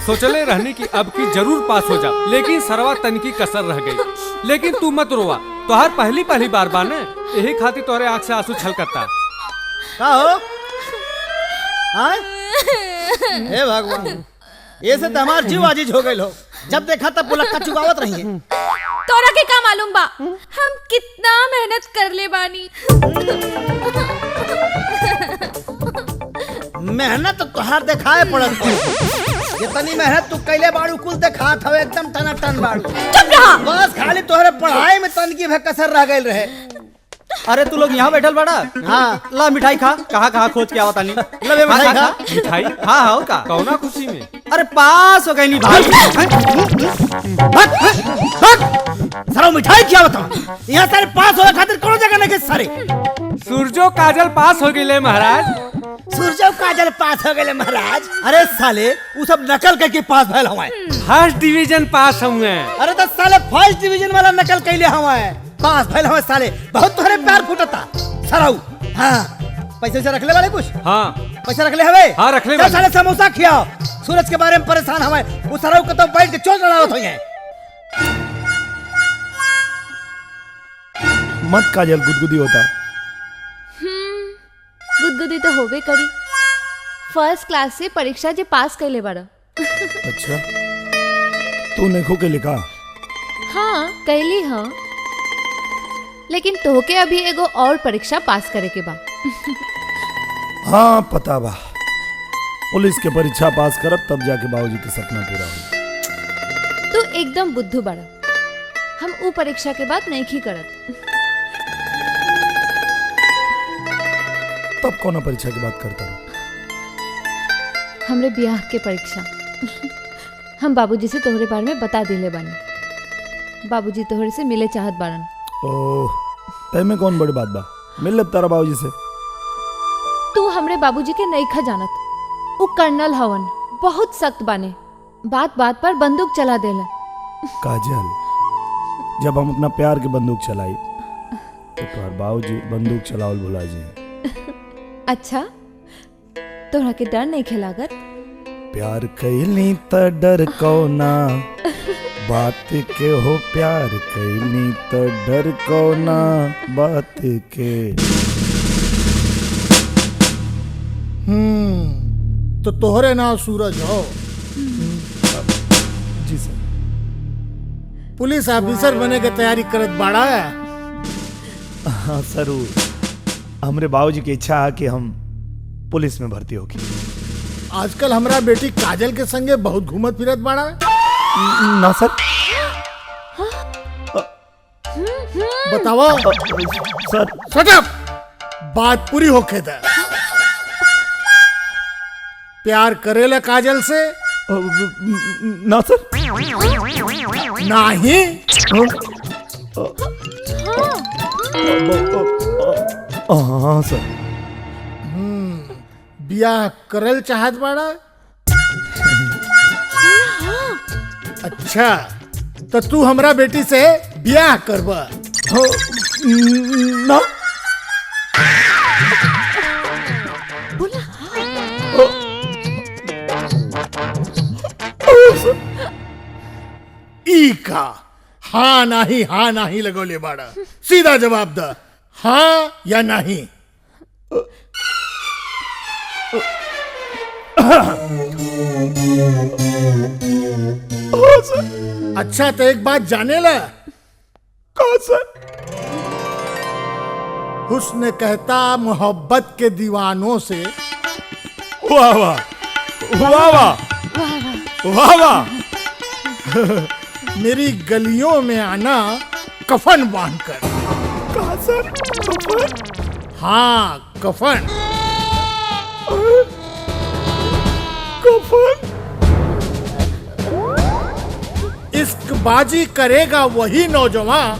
सोचले रहने की अब की जरूर पास हो जा, लेकिन सरवा तन की कसर रह गई। लेकिन तू मत रोवा, तोहर पहली बार बाने, यही खातिर तोरे आंख से आंसू छलकता। का हो? हाँ? हे भगवान, ये से हमार जीव आजीज हो गए हो। जब देखा तब पुलक्का चुकावत रही है। तोरा के का मालूम बा हम कितना मेहनत कर ले बानी। मेहनत तो तोहार देखाए पड़त। जितनी मेहनत तू कैले बाड़ू कुल देखात हवे, एकदम टना टन बाड़ू। चुप रहा। बस खाली तोहरे पढ़ाई में तन की कसर रह गई रहे। अरे तू लोग यहाँ बैठल बड़ा। हाँ ला मिठाई खा, कहाँ खोज के आवता नहीं। लबे मिठाई खा। मिठाई? हाँ हाँ का कौना खुशी में? अरे पास हो गई नहीं भाई। सारा मिठाई क्या बता? यहाँ सारे पास होने खातिर कौन जगह नहीं सारे। सूरजो काजल पास हो गई महाराज। सूरजो काजल पास हो गए महाराज। अरे साले वो सब नकल करके पास भैल हवा। फर्स्ट डिवीजन पास हुए। अरे तो साले फर्स्ट डिवीजन वाला नकल कैले हवा पास भैल हवा। साले बहुत तुम्हारे प्यार फूटता सराऊ। हाँ पैसे से रख ले वाले कुछ। हाँ पैसा रख ले हवे। हाँ रख ले। साले समोसा खियाओ। सूरज के बारे में परेशान हवा। वो सराऊ को तो बैठ के चोट लड़ावत हो है। मत काजल, गुदगुदी होता। गुदगुदी तो होबे करी। फर्स्ट क्लास से परीक्षा जे पास कैले बाड़ा। अच्छा तू नेखो के लिखा? हाँ कैली हाँ, लेकिन तोहके अभी एगो और परीक्षा पास करे के बा। हाँ पता बा, पुलिस के परीक्षा पास करब तब जाके बाबूजी के सपना पूरा हो। तू एकदम बुद्धू बाड़ा। हम ऊ परीक्षा के बाद नहीं करत। तब कौन परीक्षा की बात करता हूँ? हमरे ब्याह के परीक्षा। हम बाबूजी से तोहरे बारे में बता दिले बानी। बाबूजी तोहरे से मिले चाहत बारन। ओह तय में कौन बड़ी बात बा, मिल ले तारा बाबूजी से। तू हमरे बाबूजी के नईखा जानत। वो कर्नल हवन, बहुत सख्त बाने। बात बात पर बंदूक चला देला। काजल, जब हम अपना प्यार के बंदूक चलाई तो तुम्हार बाबूजी बंदूक चलावल भुला जी। अच्छा तोहरा के डर नहीं खिलागत? प्यार कैली त डर कौना बात के हो। प्यार कैली त डर कौना बात के। तो तोहरे नाम सूरज हो? जी सर। पुलिस ऑफिसर बने के तैयारी करत बाड़ा? हाँ जरूर। हमरे बाबूजी की इच्छा है कि हम पुलिस में भर्ती होगी। आजकल हमरा बेटी काजल के संगे बहुत घूमत फिरत बाड़ा। ना सर। बताओ सर। शट अप, बात पूरी होके दे। प्यार करेला काजल से? ना सर। नहीं? हाँ सर। ब्याह करल चाहत बाड़ा? अच्छा तो तू हमरा बेटी से ब्याह करबा? ना। ई का हाँ नहीं लगोले बाड़ा। सीधा जवाब द, हाँ या नहीं। अच्छा तो एक बात जाने ला? कौन सर? हुस्न कहता मोहब्बत के दीवानों से। वाह वाह वाह वाह वाह वाह। मेरी गलियों में आना कफन बांधकर। कहा सर? कफन? हाँ कफन। कफन? इश्क बाजी करेगा वही नौजवान,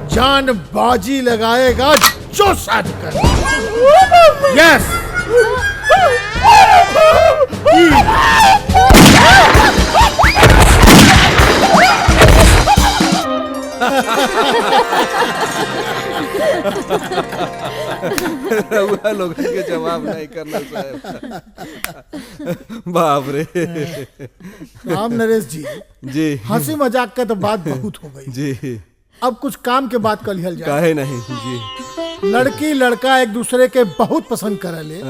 जान बाजी लगाएगा जो साध कर। यस। रउआ लोगन के जवाब नहीं करना साहब। बाप रे। राम नरेश जी। जी। हंसी मजाक का तो बात बहुत हो गई जी। अब कुछ काम के बात कर लिया जाए। काहे नहीं जी। लड़की लड़का एक दूसरे के बहुत पसंद करले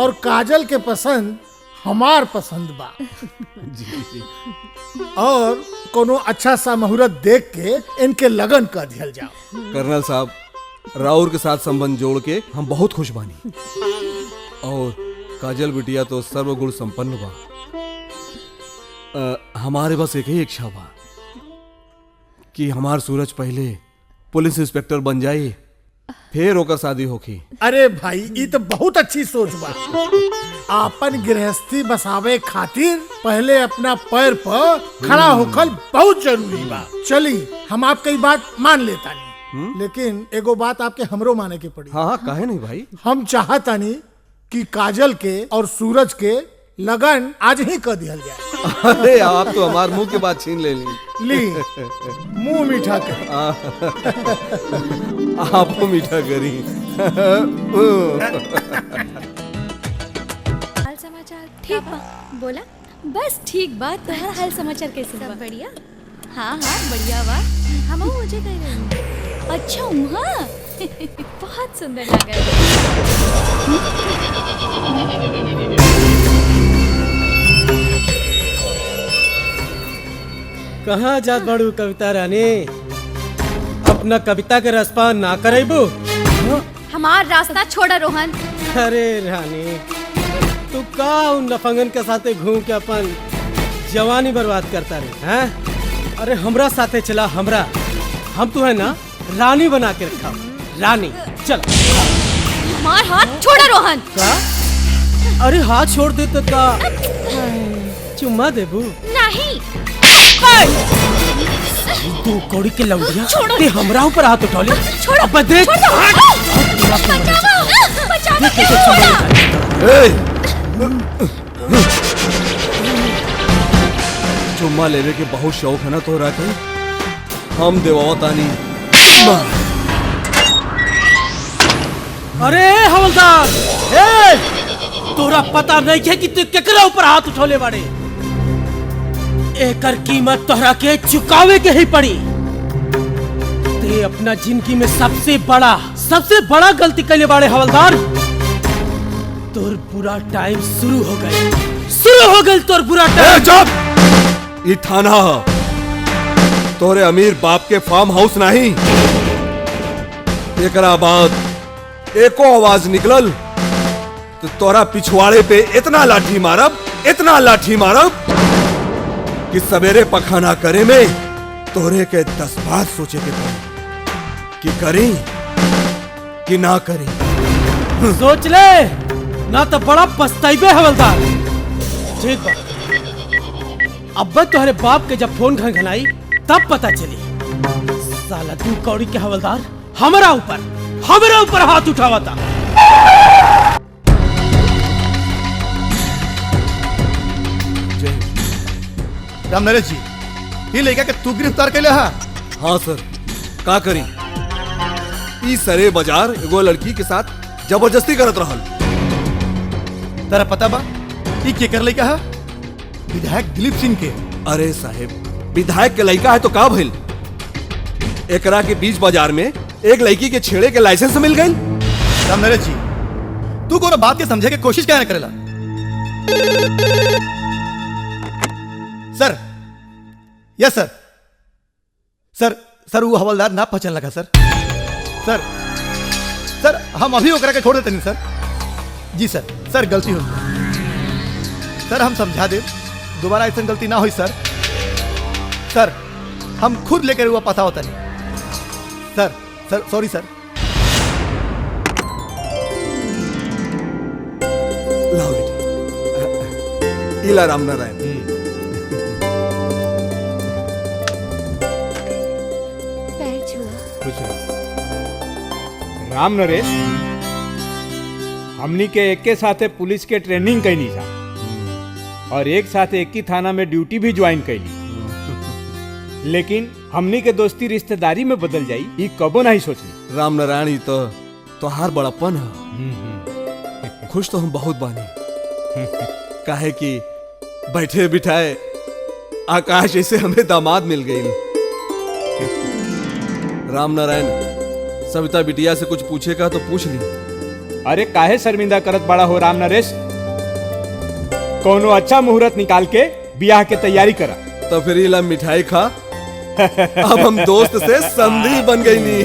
और काजल के पसंद हमार पसंद बा। जी। और कोनो अच्छा सा मुहूर्त देख के इनके लगन कर दिया जाओ। कर्नल साहब, राउर के साथ संबंध जोड़ के हम बहुत खुश बानी। और काजल बिटिया तो सर्वगुण संपन्न बा। हमारे बस एक ही इच्छा बा कि हमार सूरज पहले पुलिस इंस्पेक्टर बन जाए, फिर होकर शादी होखी। अरे भाई ये तो बहुत अच्छी सोच बा। आपन गृहस्थी बसावे खातिर पहले अपना पैर पर खड़ा होकर बहुत जरूरी बा। चली हम आपकी बात मान लेता नहीं, लेकिन एगो बात आपके हमरो माने के पड़ी। हाँ काहे नहीं भाई। हम चाहता नहीं कि काजल के और सूरज के लगन आज ही कर दिया जाए। अरे आप तो हमार मुंह के बात छीन ले ली मुंह मीठा कर। आपको मीठा करी। हाल समाचार ठीक बा? बोला बस ठीक बात। तो हाल समाचार कैसे सब बढ़िया? हाँ हाँ बढ़िया बा। हम मुझे कह रहे हैं। अच्छा वहाँ बहुत सुंदर लग कहाँ जात बड़ू कविता रानी? अपना कविता के रसपान ना करेबू? हमार रास्ता छोड़ा रोहन। अरे रानी तू का उन लफंगन के साथे घूम के अपन जवानी बर्बाद करता रहे हैं? अरे हमरा साथे चला हमरा। हम तो है ना रानी बना के रखा। रानी चल। हमार हाथ छोड़ा रोहन। का? अरे हाथ छोड़ दे तो का चुम्मा देबू? नहीं। तू कौड़ी के लौंडिया छोड़ो। ते हमरा ऊपर हाथ उठा ले। छोड़ो। अब देख। बचावा क्या होगा? चुम्मा लेने के बहुत शौक है ना तोहरा के। हम देवाओ तानी। अरे हवलदार, तोरा पता नहीं है कि तू केकरा ऊपर हाथ उठौले बाड़े। एकर कीमत तोहरा के चुकावे के ही पड़ी। ते अपना जिंदगी में सबसे बड़ा गलती कैले बाड़े हवलदार। तोर बुरा टाइम शुरू हो गए तोर बुरा टाइम। चुप! ये थाना तोरे अमीर बाप के फार्म हाउस नहीं। एकरा बाद एको आवाज निकलल तो तोरा पिछवाड़े पे इतना लाठी मारब कि सवेरे पखाना करे में तोरे के 10 बार सोचे के पड़ी कि करी कि ना करी। सोच ले ना तो बड़ा पछताइबे हवलदार। ठीक बा, अब तुम्हारे बाप के जब फोन घनघनाई तब पता चली साला तू कौड़ी के हवलदार हमारा ऊपर हाथ उठावा था। राम नरेश जी, ये लड़का के तू गिरफ्तार कर लिया? हाँ सर, का करी? ई सरे बाजार एगो लड़की के साथ जबरदस्ती करत रहल। तेरा पता बा ये केकर लड़का है? विधायक दिलीप सिंह के। अरे साहेब, विधायक के लड़का है तो का भइल? एकरा के बीच बाजार में एक लड़की के छेड़े के लाइसेंस मिल गई। राम नरेश जी, तू कोनो बात के समझे के कोशिश क्या करेला? सर, यस सर, सर वो हवलदार ना पहचान लगा सर। सर हम अभी ओकरा के छोड़ देते नहीं सर। जी सर, सर गलती हो गई सर, हम समझा दे, दोबारा ऐसा गलती ना हुई सर। सर हम खुद लेकर हुआ पता होता नहीं सर। सर सॉरी सर। लाओ बेटी, इला राम नारायण। पैर छुआ। खुश रहो। राम नरेश, हमनी के एक के साथे पुलिस के ट्रेनिंग कैनी था और एक साथ एक ही थाना में ड्यूटी भी ज्वाइन कैली, लेकिन हमनी के दोस्ती रिश्तेदारी में बदल जाई ये कबो नहीं सोचली। राम नारायण ही तो हार बड़ापन है। खुश तो हम बहुत बानी, काहे कि बैठे बिठाए आकाश ऐसे हमें दामाद मिल गई। राम नारायण, सविता बिटिया से कुछ पूछेगा तो पूछ ली। अरे काहे शर्मिंदा करत बड़ा हो राम नरेश, कोनो अच्छा मुहूर्त निकाल के ब्याह के तैयारी करा। तो फिर इला मिठाई खा। अब हम दोस्त से संधि बन गई नी।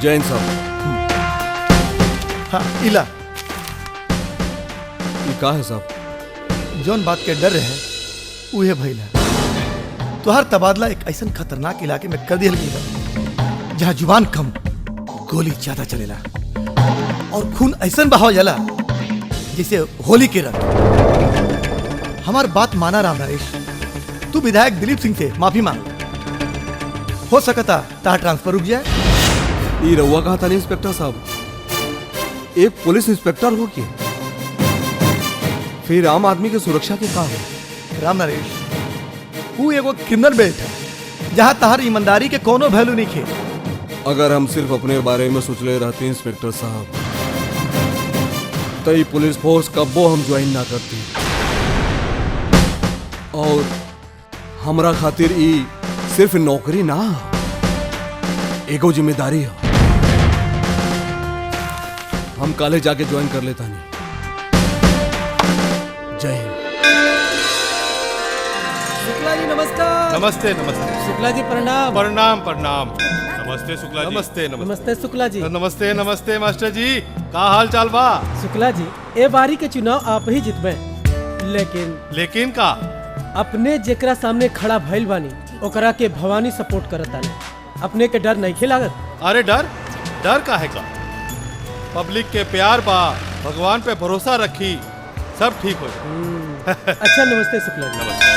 जैन साहब। हाँ इला, ये का है साहब? जौन बात के डर रहे उहे भइल है। तो हर तबादला एक ऐसा खतरनाक इलाके में कर दिया गया जहाँ जुबान कम गोली ज्यादा चलेला और खून ऐसा बहाव जाला जैसे होली के रंग। हमार बात माना राम नरेश, तू विधायक दिलीप सिंह से माफी मांग, हो सकता तार ट्रांसफर रुक जाए। ये रउआ कहा था नहीं इंस्पेक्टर साहब, एक पुलिस इंस्पेक्टर हो के फिर आम आदमी की सुरक्षा के काम है। राम नरेश, वो एगो क्रिमिनल बेल्ट है जहाँ तहार ईमानदारी के कोनो वैल्यू नहीं खे। अगर हम सिर्फ अपने बारे में सोचले रहते इंस्पेक्टर साहब, तो ये पुलिस फोर्स कब्बो हम ज्वाइन ना करती। और हमरा खातिर ई सिर्फ नौकरी ना, एगो जिम्मेदारी है। हम काले जाके ज्वाइन कर लेता नहीं। जय हिंद। शुक्ला जी नमस्कार। नमस्ते नमस्ते। शुक्ला जी प्रणाम। प्रणाम प्रणाम। नमस्ते शुक्ला जी। नमस्ते नमस्ते शुक्ला जी। नमस्ते नमस्ते मास्टर जी, का हाल चाल बा? शुक्ला जी, ए बारी के चुनाव आप ही जितबे, लेकिन का अपने जेकरा सामने खड़ा भइल बानी ओकरा के भवानी सपोर्ट करता नहीं, अपने के डर नहीं खिलागत। अरे डर डर का है का? पब्लिक के प्यार बा, भगवान पे भरोसा रखी, सब ठीक हो जाए। अच्छा नमस्ते शुक्ला जी। नमस्ते।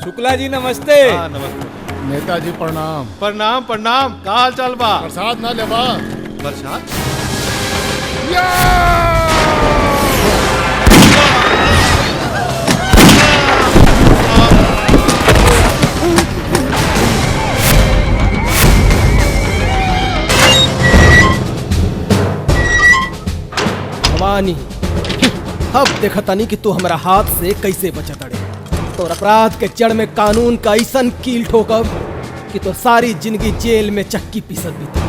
शुक्ला जी नमस्ते। हाँ नमस्ते। नेताजी प्रणाम। प्रणाम प्रणाम, का हाल चाल बा? प्रसाद ना लेबा? प्रसाद? भवानी, अब देखा तानी कि तू हमारा हाथ से कैसे बचत अड़े। तो अपराध के जड़ में कानून का ऐसन कील ठोकब कि तो सारी जिंदगी जेल में चक्की पीसत बीती।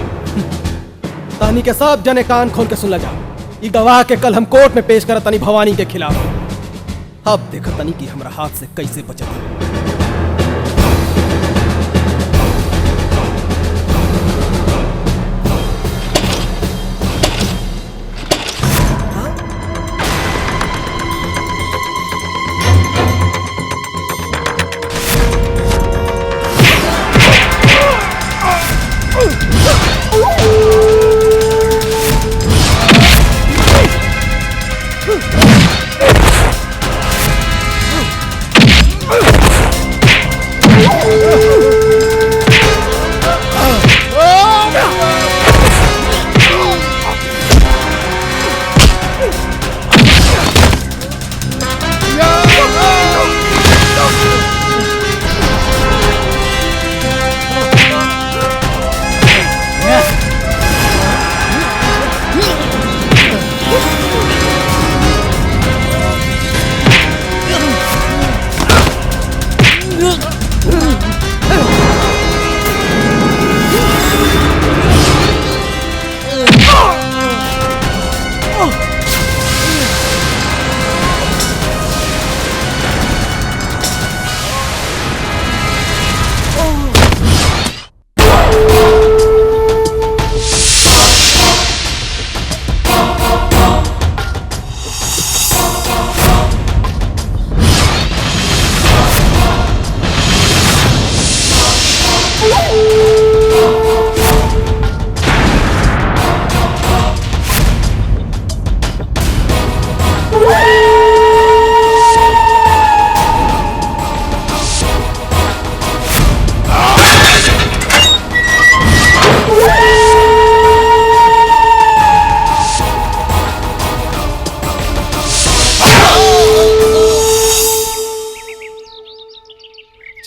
तानी के सब जने कान खोल के सुन जा, ये गवाह के कल हम कोर्ट में पेश करत तानी भवानी के खिलाफ। अब देखा तानी कि हमारा हाथ से कैसे बचत अड़े।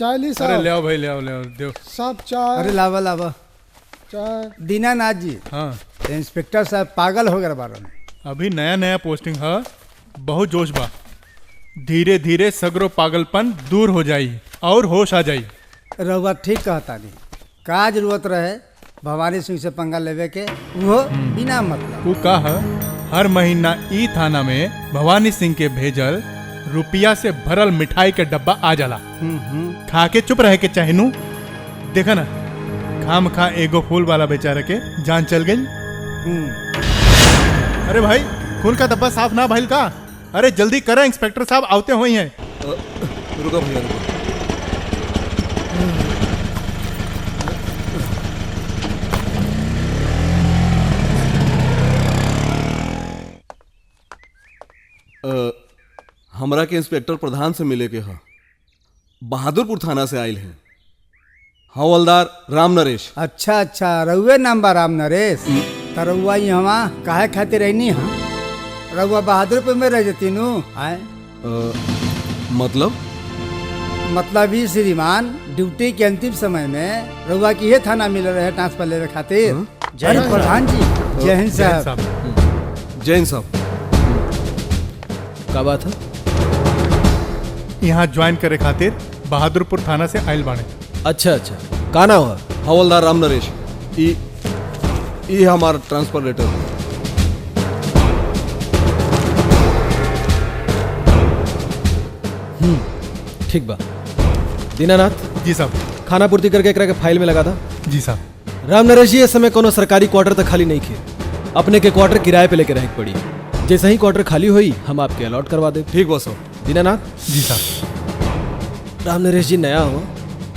चाय ली अरे साहब। ले आओ भाई, ले आओ दो। साहब चाय। अरे लावा लावा चाय। दीनानाथ जी। हाँ इंस्पेक्टर साहब पागल हो गए बारन। अभी नया नया पोस्टिंग है, बहुत जोश बा। धीरे धीरे सगरो पागलपन दूर हो जाई और होश आ जाई। रउआ ठीक कहता नहीं, का जरूरत रहे भवानी सिंह से पंगा लेवे के, वो बिना मतलब। वो का है, हर महीना ई थाना में भवानी सिंह के भेजल रुपया से भरल मिठाई के डब्बा आ जाला। खा के चुप रहे के चाहेनू। देखा ना, खाम खा एगो फूल वाला बेचारे के जान चल गई। अरे भाई, खून का डब्बा साफ ना भइल का? अरे जल्दी करें, इंस्पेक्टर साहब आते हुए हैं। रुको भैया रुको। हमरा के इंस्पेक्टर प्रधान से मिले के हा, बहादुरपुर थाना से आयल हैं, हवलदार राम नरेश। अच्छा अच्छा, रउए नाम बा राम नरेश। त रउआ यहाँ काहे खातिर रहनी है? रउआ बहादुरपुर में रह जती नु आए। मतलब ही श्रीमान, ड्यूटी के अंतिम समय में रउआ की ये थाना मिल रहे ट्रांसफर लेवे खातिर। जय प्रधान जी। जय हिंद साहब। जय हिंद साहब। का बात है? यहाँ ज्वाइन करे खातिर बहादुरपुर थाना से आयल बाणे। अच्छा अच्छा, का नाम है? हवलदार राम नरेश। ये हमारा ट्रांसफर लेटर। ठीक बा। दीनानाथ जी साहब। खाना पूर्ति करके एकरा के फाइल में लगा था। जी साहब। राम नरेश जी, इस समय कोनो सरकारी क्वार्टर तक खाली नहीं खे, अपने के क्वार्टर किराए पे लेके रहे के पड़ी। जैसे ही क्वार्टर खाली हुई हम आपके अलॉट करवा दे। ठीक बस। दीनानाथ जी साहब। राम नरेश जी नया हो,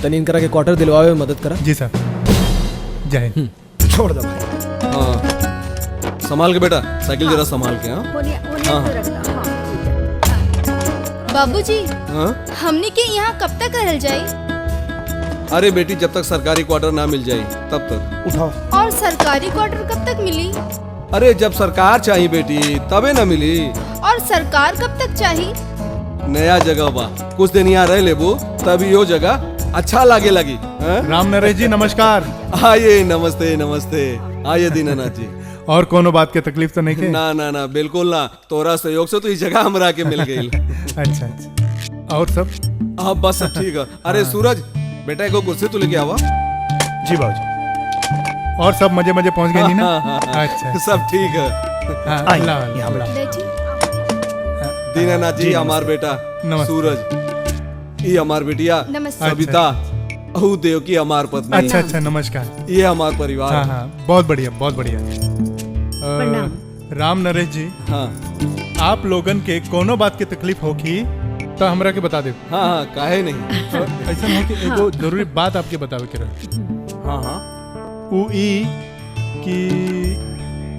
तनी इनकरा के क्वार्टर दिलवावे में मदद करा। जी साहब। जय हिंद। छोड़ दो भाई। हाँ संभाल के बेटा, साइकिल जरा संभाल के। बाबूजी, हाँ हमने के यहाँ कब तक रहल जाई? अरे बेटी, जब तक सरकारी क्वार्टर ना मिल जाए तब तक। उठाओ। और सरकारी क्वार्टर कब तक मिली? अरे जब सरकार चाहिए बेटी तबे ना मिली। और सरकार कब तक चाहिए? नया जगह बा, कुछ दिन यहाँ रह लेबो तभी यो जगह अच्छा लागे लगी। राम नरेश जी नमस्कार। आइए। नमस्ते नमस्ते। आइए दीनानाथ जी। और कोनो बात के तकलीफ तो नहीं के? ना ना ना, बिल्कुल ना। तोरा सहयोग से तो इस जगह हमरा के मिल गई। अच्छा अच्छा। और सब? अब बस सब ठीक है। अरे सूरज बेटा, एगो कुर्सी तो लेके आवा। जी बाबूजी। और सब मजे मजे पहुंच गए ना? अच्छा सब ठीक है। दीनानाथ जी हमार बेटा सूरज, ये हमार बेटिया सविता, देव की हमार पत्नी। अच्छा अच्छा, नमस्कार। ये हमार परिवार। हाँ हाँ, बहुत बढ़िया बहुत बढ़िया। राम नरेश जी, हाँ आप लोगन के कोनो बात की तकलीफ होगी तो हमरा के बता दे। हाँ हाँ, काहे नहीं। ऐसा हो कि एगो जरूरी बात आपके बतावे के रहे। हाँ हाँ। उ ई कि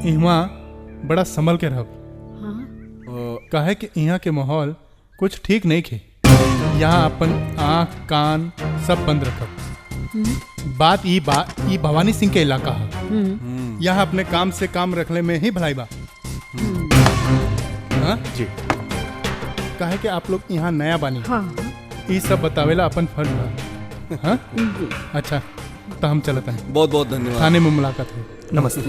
इहाँ बड़ा संभल के रहब। काहे कि यहाँ के माहौल कुछ ठीक नहीं खे। यहाँ अपन आँख कान सब बंद रखब। बात ई भवानी सिंह के इलाका है। यहाँ अपने काम से काम रखने में ही भलाई बा। हाँ जी। काहे कि आप लोग यहाँ नया बानी। ये सब बतावेला अपन फर्ज बा। हाँ अच्छा, तो हम चलते हैं। बहुत बहुत धन्यवाद। थाने में मुलाकात है। नमस्ते।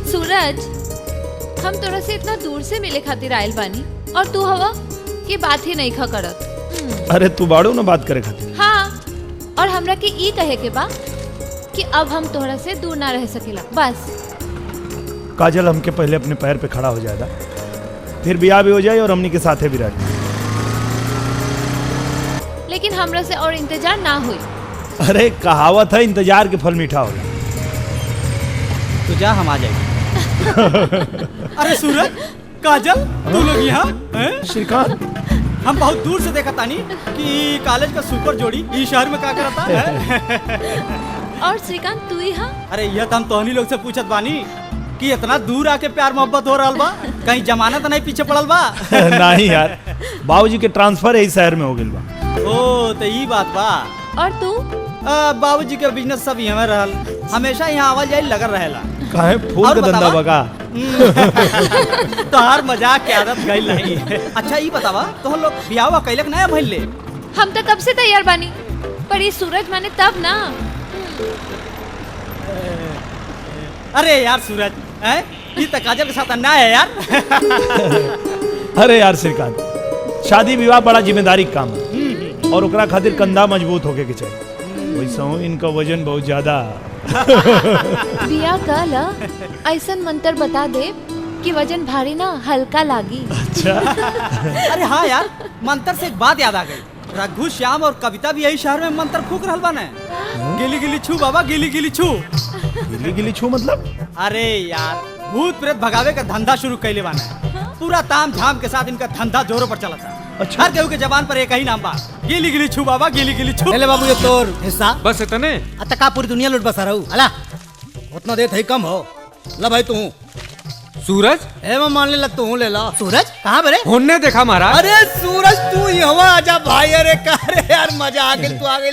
सूरज, हम तोरा से इतना दूर से मिले खातिर आयल बानी और तू हवा की बात ही नहीं खा करत। अरे तू बाड़ो ना बात करे खातिर। हाँ, और हमरा के ई कहे के बा कि अब हम तोरा से दूर ना रह सकेला बस। काजल, हमके पहले अपने पैर पे खड़ा हो जाएगा, फिर ब्याह भी हो जाए और हमनी के साथे भी रह। लेकिन हमरा से और इंतजार ना हुई। अरे कहावत है, इंतजार के फल मीठा होला। तो जा, हम आ जाएंगे। अरे सूरज, काजल, तू लोग यहाँ? श्रीकांत, हम बहुत दूर से देखा तानी कि कॉलेज का सुपर जोड़ी इस शहर में क्या करता है। और श्रीकांत, तू यहाँ? अरे यह तो हम तोहनी लोग से पूछत बानी कि इतना दूर आके प्यार मोहब्बत हो रहा बा, कहीं जमानत नहीं पीछे पड़ल बा? नहीं यार, बाबूजी के ट्रांसफर यही शहर में हो गइल बा। ओ तो ई बात बा। और तू? बाबूजी के बिजनेस सब यहाँ रहल, हमेशा यहाँ आवाज जाए लगल रहेला। काहे फूल का धंधा बगा? तोहार मजाक के आदत गई नहीं। अच्छा ये बतावा तो हम लोग बियाह कैलक नया भइल ले। हम तो तब से तैयार बानी, पर ये सूरज माने तब ना। अरे यार सूरज, ये तो काजल के साथ अन्याय है यार। अरे यार श्रीकांत, शादी विवाह बड़ा जिम्मेदारी काम है और ओकरा खातिर कंधा मजबूत होके के चाहिए। वैसा हूँ इनका वजन बहुत ज्यादा। बिया कल ऐसा मंत्र बता दे कि वजन भारी ना हल्का लागी। अच्छा। अरे हाँ यार, मंत्र से एक बात याद आ गई। रघु, श्याम और कविता भी यही शहर में मंत्र फूक रहल बाने। गिली गिली छू बाबा, गिली गिली छू। गिली गिली छू मतलब? अरे यार, भूत प्रेत भगावे का धंधा शुरू कैले बाने। पूरा ताम झाम के साथ इनका धंधा जोरों पर चला था। अच्छा। हर केहू के जबान पर एक ही नाम बा, गिली गिली छू बाबा, गिली गिली छू। ले बाबू ये तोर हिस्सा। बस इतने? अतः का पूरी दुनिया लूट बसा रहू। अला उतना देत है कम हो। ला भाई तू सूरज, मैं मान ले तू ले ला। सूरज कहाँ बरे? होने देखा महाराज। अरे सूरज तू ही हवा आजा भाई। अरे का रे यार, मजा आ गई। तू आ गई।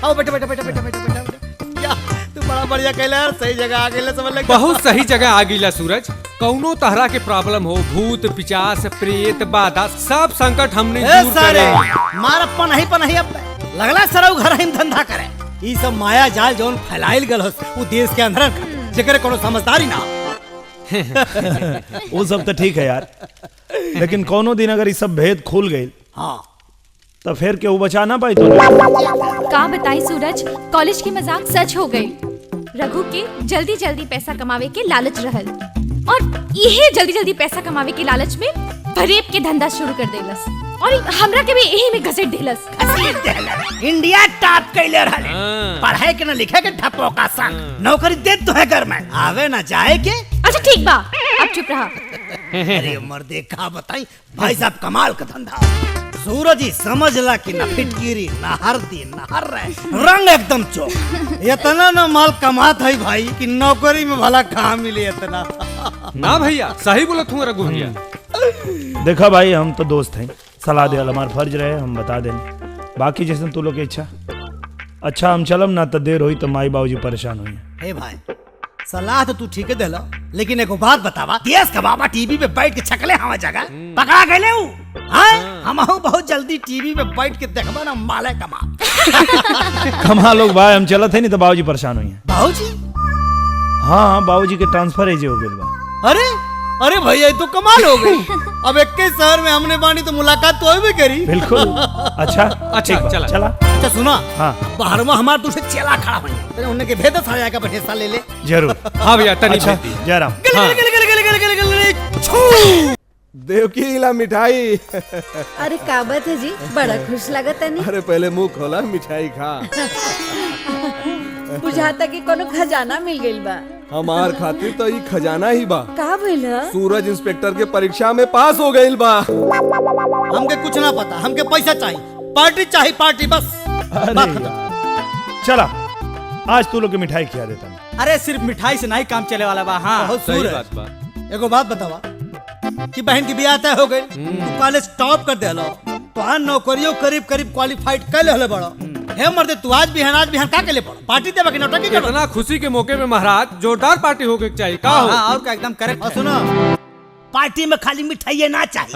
आओ बेटा बेटा बेटा बेटा बेटा बेटा। या तू बड़ा बढ़िया कहला यार, सही जगह आ गई। समझ लग बहुत सही जगह आ गईला सूरज। कौनो तरह के प्रॉब्लम हो, भूत पिचास प्रेत बाधा, सब संकट हमने दूर सारे मार पनही अब लगला सरऊ घर हम धंधा करे। ई सब माया जाल जौन फैलाइल गल हो वो देश के अंदर जेकरे कोनो समझदारी ना। वो सब तो ठीक है यार, लेकिन कोनो दिन अगर ये सब भेद खुल गई, हाँ, तो फिर क्यों बचा ना पाई? तो का बताई सूरज, कॉलेज की मजाक सच हो गई। रघु के जल्दी जल्दी पैसा कमावे के लालच रहल और यही जल्दी जल्दी पैसा कमावे के लालच में फरेब के धंधा शुरू कर देलस और हमरा के भी यही में घसीट देलस। इंडिया टॉप कैले रहले। पढ़ाई के ना लिखे के ठप्पो का संग नौकरी दे तो है घर में, आवे ना जाए के। अच्छा ठीक बा, अब चुप रहा। अरे मर्दे का बताई भाई साहब, कमाल का धंधा। सूरज ही समझ ला कि ना फिटकिरी ना हरदी ना हर रंग एकदम चौक। इतना ना माल कमात है भाई कि नौकरी में भला कहाँ मिले इतना। ना भैया, सही बोला तू रघु भैया। देखा भाई, हम तो दोस्त हैं, सलाह दे हमारा फर्ज रहे, हम बता दें। बाकी जैसे तू लोग की इच्छा। अच्छा हम चलम ना, तो देर हुई तो माई बाबूजी परेशान हुई। हे भाई, सलाह तो तू ठीक है देला, लेकिन एगो बात बतावा, देश का बाबा टीवी पे बैठ के छकले हवा जगह पकड़ा गए हूँ। हम बहुत जल्दी टीवी पे बैठ के देखबा ना माले कमा लोग भाई, हम चलत है नहीं तो बाबूजी परेशान हुई। बाबूजी? हाँ, बाबूजी के ट्रांसफर एजे हो गए। अरे अरे भैया तो कमाल हो गई। अब एक के शहर में हमने बानी तो मुलाकात तो भी करी। बिल्कुल। अच्छा चला चला। अच्छा सुना, हाँ, बाहर में हमारे दूसरे चेला खड़ा हुई, तेरे उन्हें के भेद साया का हिस्सा ले ले। जरूर। हाँ भैया, तनी अच्छा जयराम। देवकी इला मिठाई। अरे का बात है जी, बड़ा खुश लगता है। अरे पहले मुंह खोला, मिठाई खा। बुझाता कि कोनो खजाना मिल गइल बा। हमार खातिर तो ये खजाना ही बा। का भइल? सूरज इंस्पेक्टर के परीक्षा में पास हो गइल बा। हमके कुछ ना पता, हमके पैसा चाहिए, पार्टी चाहिए, पार्टी बस। चला, आज तू लोग की मिठाई खिला देता हूँ। अरे सिर्फ मिठाई से नहीं काम चले वाला बा। हाँ सही बात बा। एगो बात बतावा कि बहन की ब्याह तय हो गई, तू कॉलेज टॉप कर देलो, तो हाँ नौकरियों करीब करीब क्वालिफाइड कर ले बड़ो। हे मर्दे, तू आज बिहान का के ले पड़ो, पार्टी देबा कि नौटंकी करो? इतना खुशी के मौके में महाराज जोरदार पार्टी होके चाहिए। का हो? हाँ, और का एकदम करेक्ट। और सुनो, पार्टी में खाली मिठाई ना चाहिए,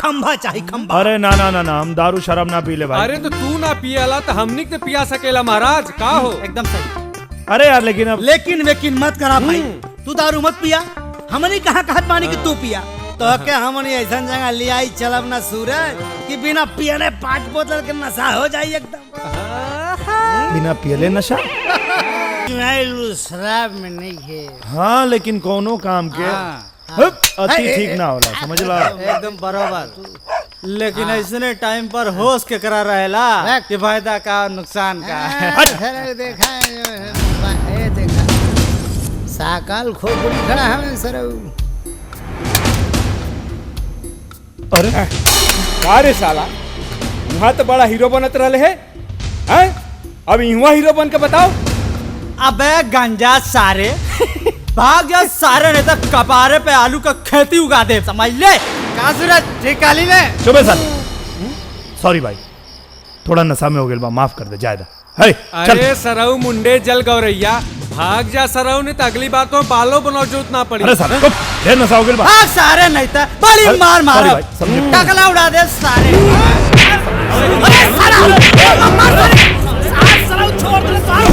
खंभा चाहिए, खंभा। अरे ना ना ना ना, हम दारू शराब ना पी ले भाई। अरे तो तू ना पियाला तो हमनी के पिया सकेला महाराज। का हो? एकदम सही। अरे यार लेकिन अब लेकिन मत करा भाई, तू दारू मत पिया। हमने कहा कहत मानी कि तू पिया, तो के हमने ऐसा जगह ले आई चलब ना सूरज कि बिना पियले 5 बोतल के नशा हो जाए एकदम। बिना पियले नशा? शराब में नहीं है। हाँ, लेकिन कोनो काम के अति ठीक ना होला, समझ ला? एकदम बराबर। लेकिन ऐसे टाइम पर होश के करा रहेला कि फायदा का नुकसान का। देखा साकाल खोपड़ी खड़ा है सरऊ। अरे अरे साला, वहाँ तो बड़ा हीरो बनत रहे हैं, अब युवा हीरो बन के बताओ। अबे गंजा सारे, भाग जा सारे, नहीं तो कपारे पे आलू का खेती उगा दे, समझ ले। का सूरज ठीक काली ने? चुप साल। सॉरी भाई, थोड़ा नशा में हो गया, माफ कर दे, जायदा। अरे सरऊ मुंडे जल गौरैया, भाग जा सराव ने तो अगली बार तो बालों बनाओ जरूरत ना पड़ी। अरे सारे को ढेर नशा हो गया बा। हाँ सारे नहीं था बड़ी मार मारो टकला उड़ा दे सारे। अरे सारा मार सारा छोड़ दे सारा।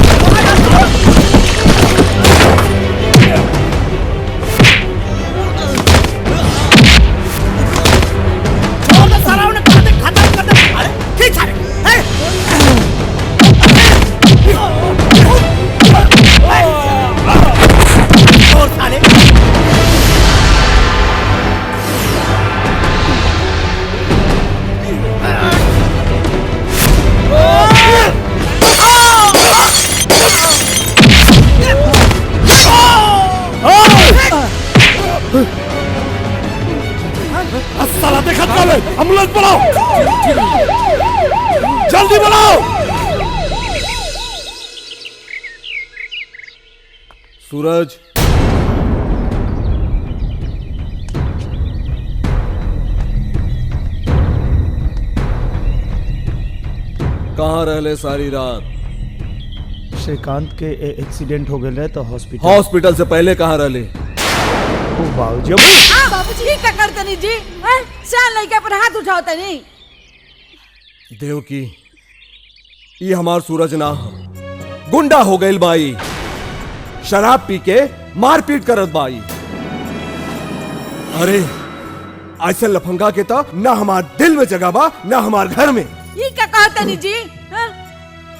साला देखा एम्बुलेंस बुलाओ, जल्दी बुलाओ। सूरज कहाँ रहले सारी रात? श्रीकांत के एक्सीडेंट हो गए तो हॉस्पिटल। हॉस्पिटल से पहले कहाँ रहले? बाबूजी बाबूजी क्या करते नहीं जी? शान लड़के पर हाथ उठाते नहीं। देवकी ये हमार सूरज ना गुंडा हो गई बाई, शराब पी के मारपीट करत बाई। अरे ऐसे लफंगा के तो ना हमार दिल में जगह बा ना हमार घर में। ये क्या कहते नहीं जी?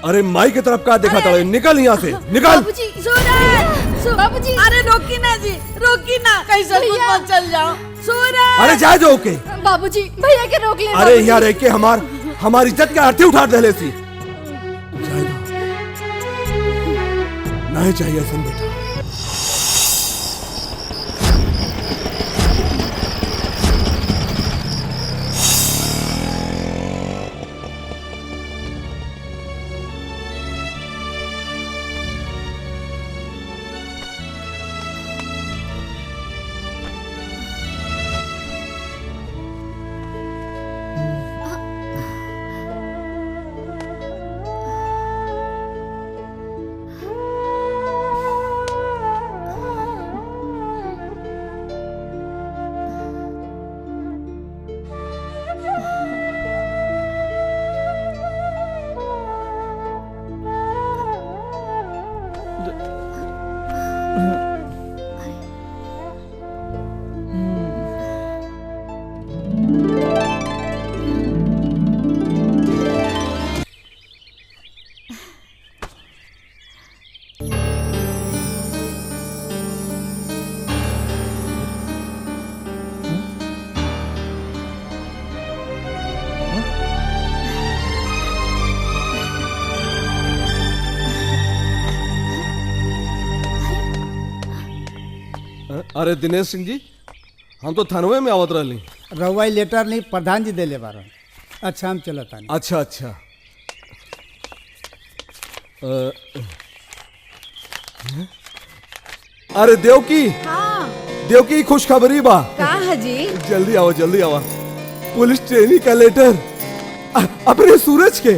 अरे माई की तरफ का देखा था, निकल यहाँ से निकल। बाबूजी सूरज बाबूजी अरे रोकी ना जी, रोकी ना, कैसे मत चल जाओ सूरज। अरे जा जो के बाबूजी भैया के रोक ले। अरे यहाँ रह के हमारी इज्जत के अर्थी उठा दे सी। नहीं चाहिए सुन बेटा। अरे दिनेश सिंह जी, हम तो थानवे में आवत रही। रउआ लेटर नहीं प्रधान जी दे ले बार। अच्छा हम चलत आनी। अच्छा अच्छा। अरे देवकी, देवकी खुशखबरी बा। कहा जी? जल्दी आओ जल्दी आओ। पुलिस ट्रेनिंग का लेटर अपने सूरज के।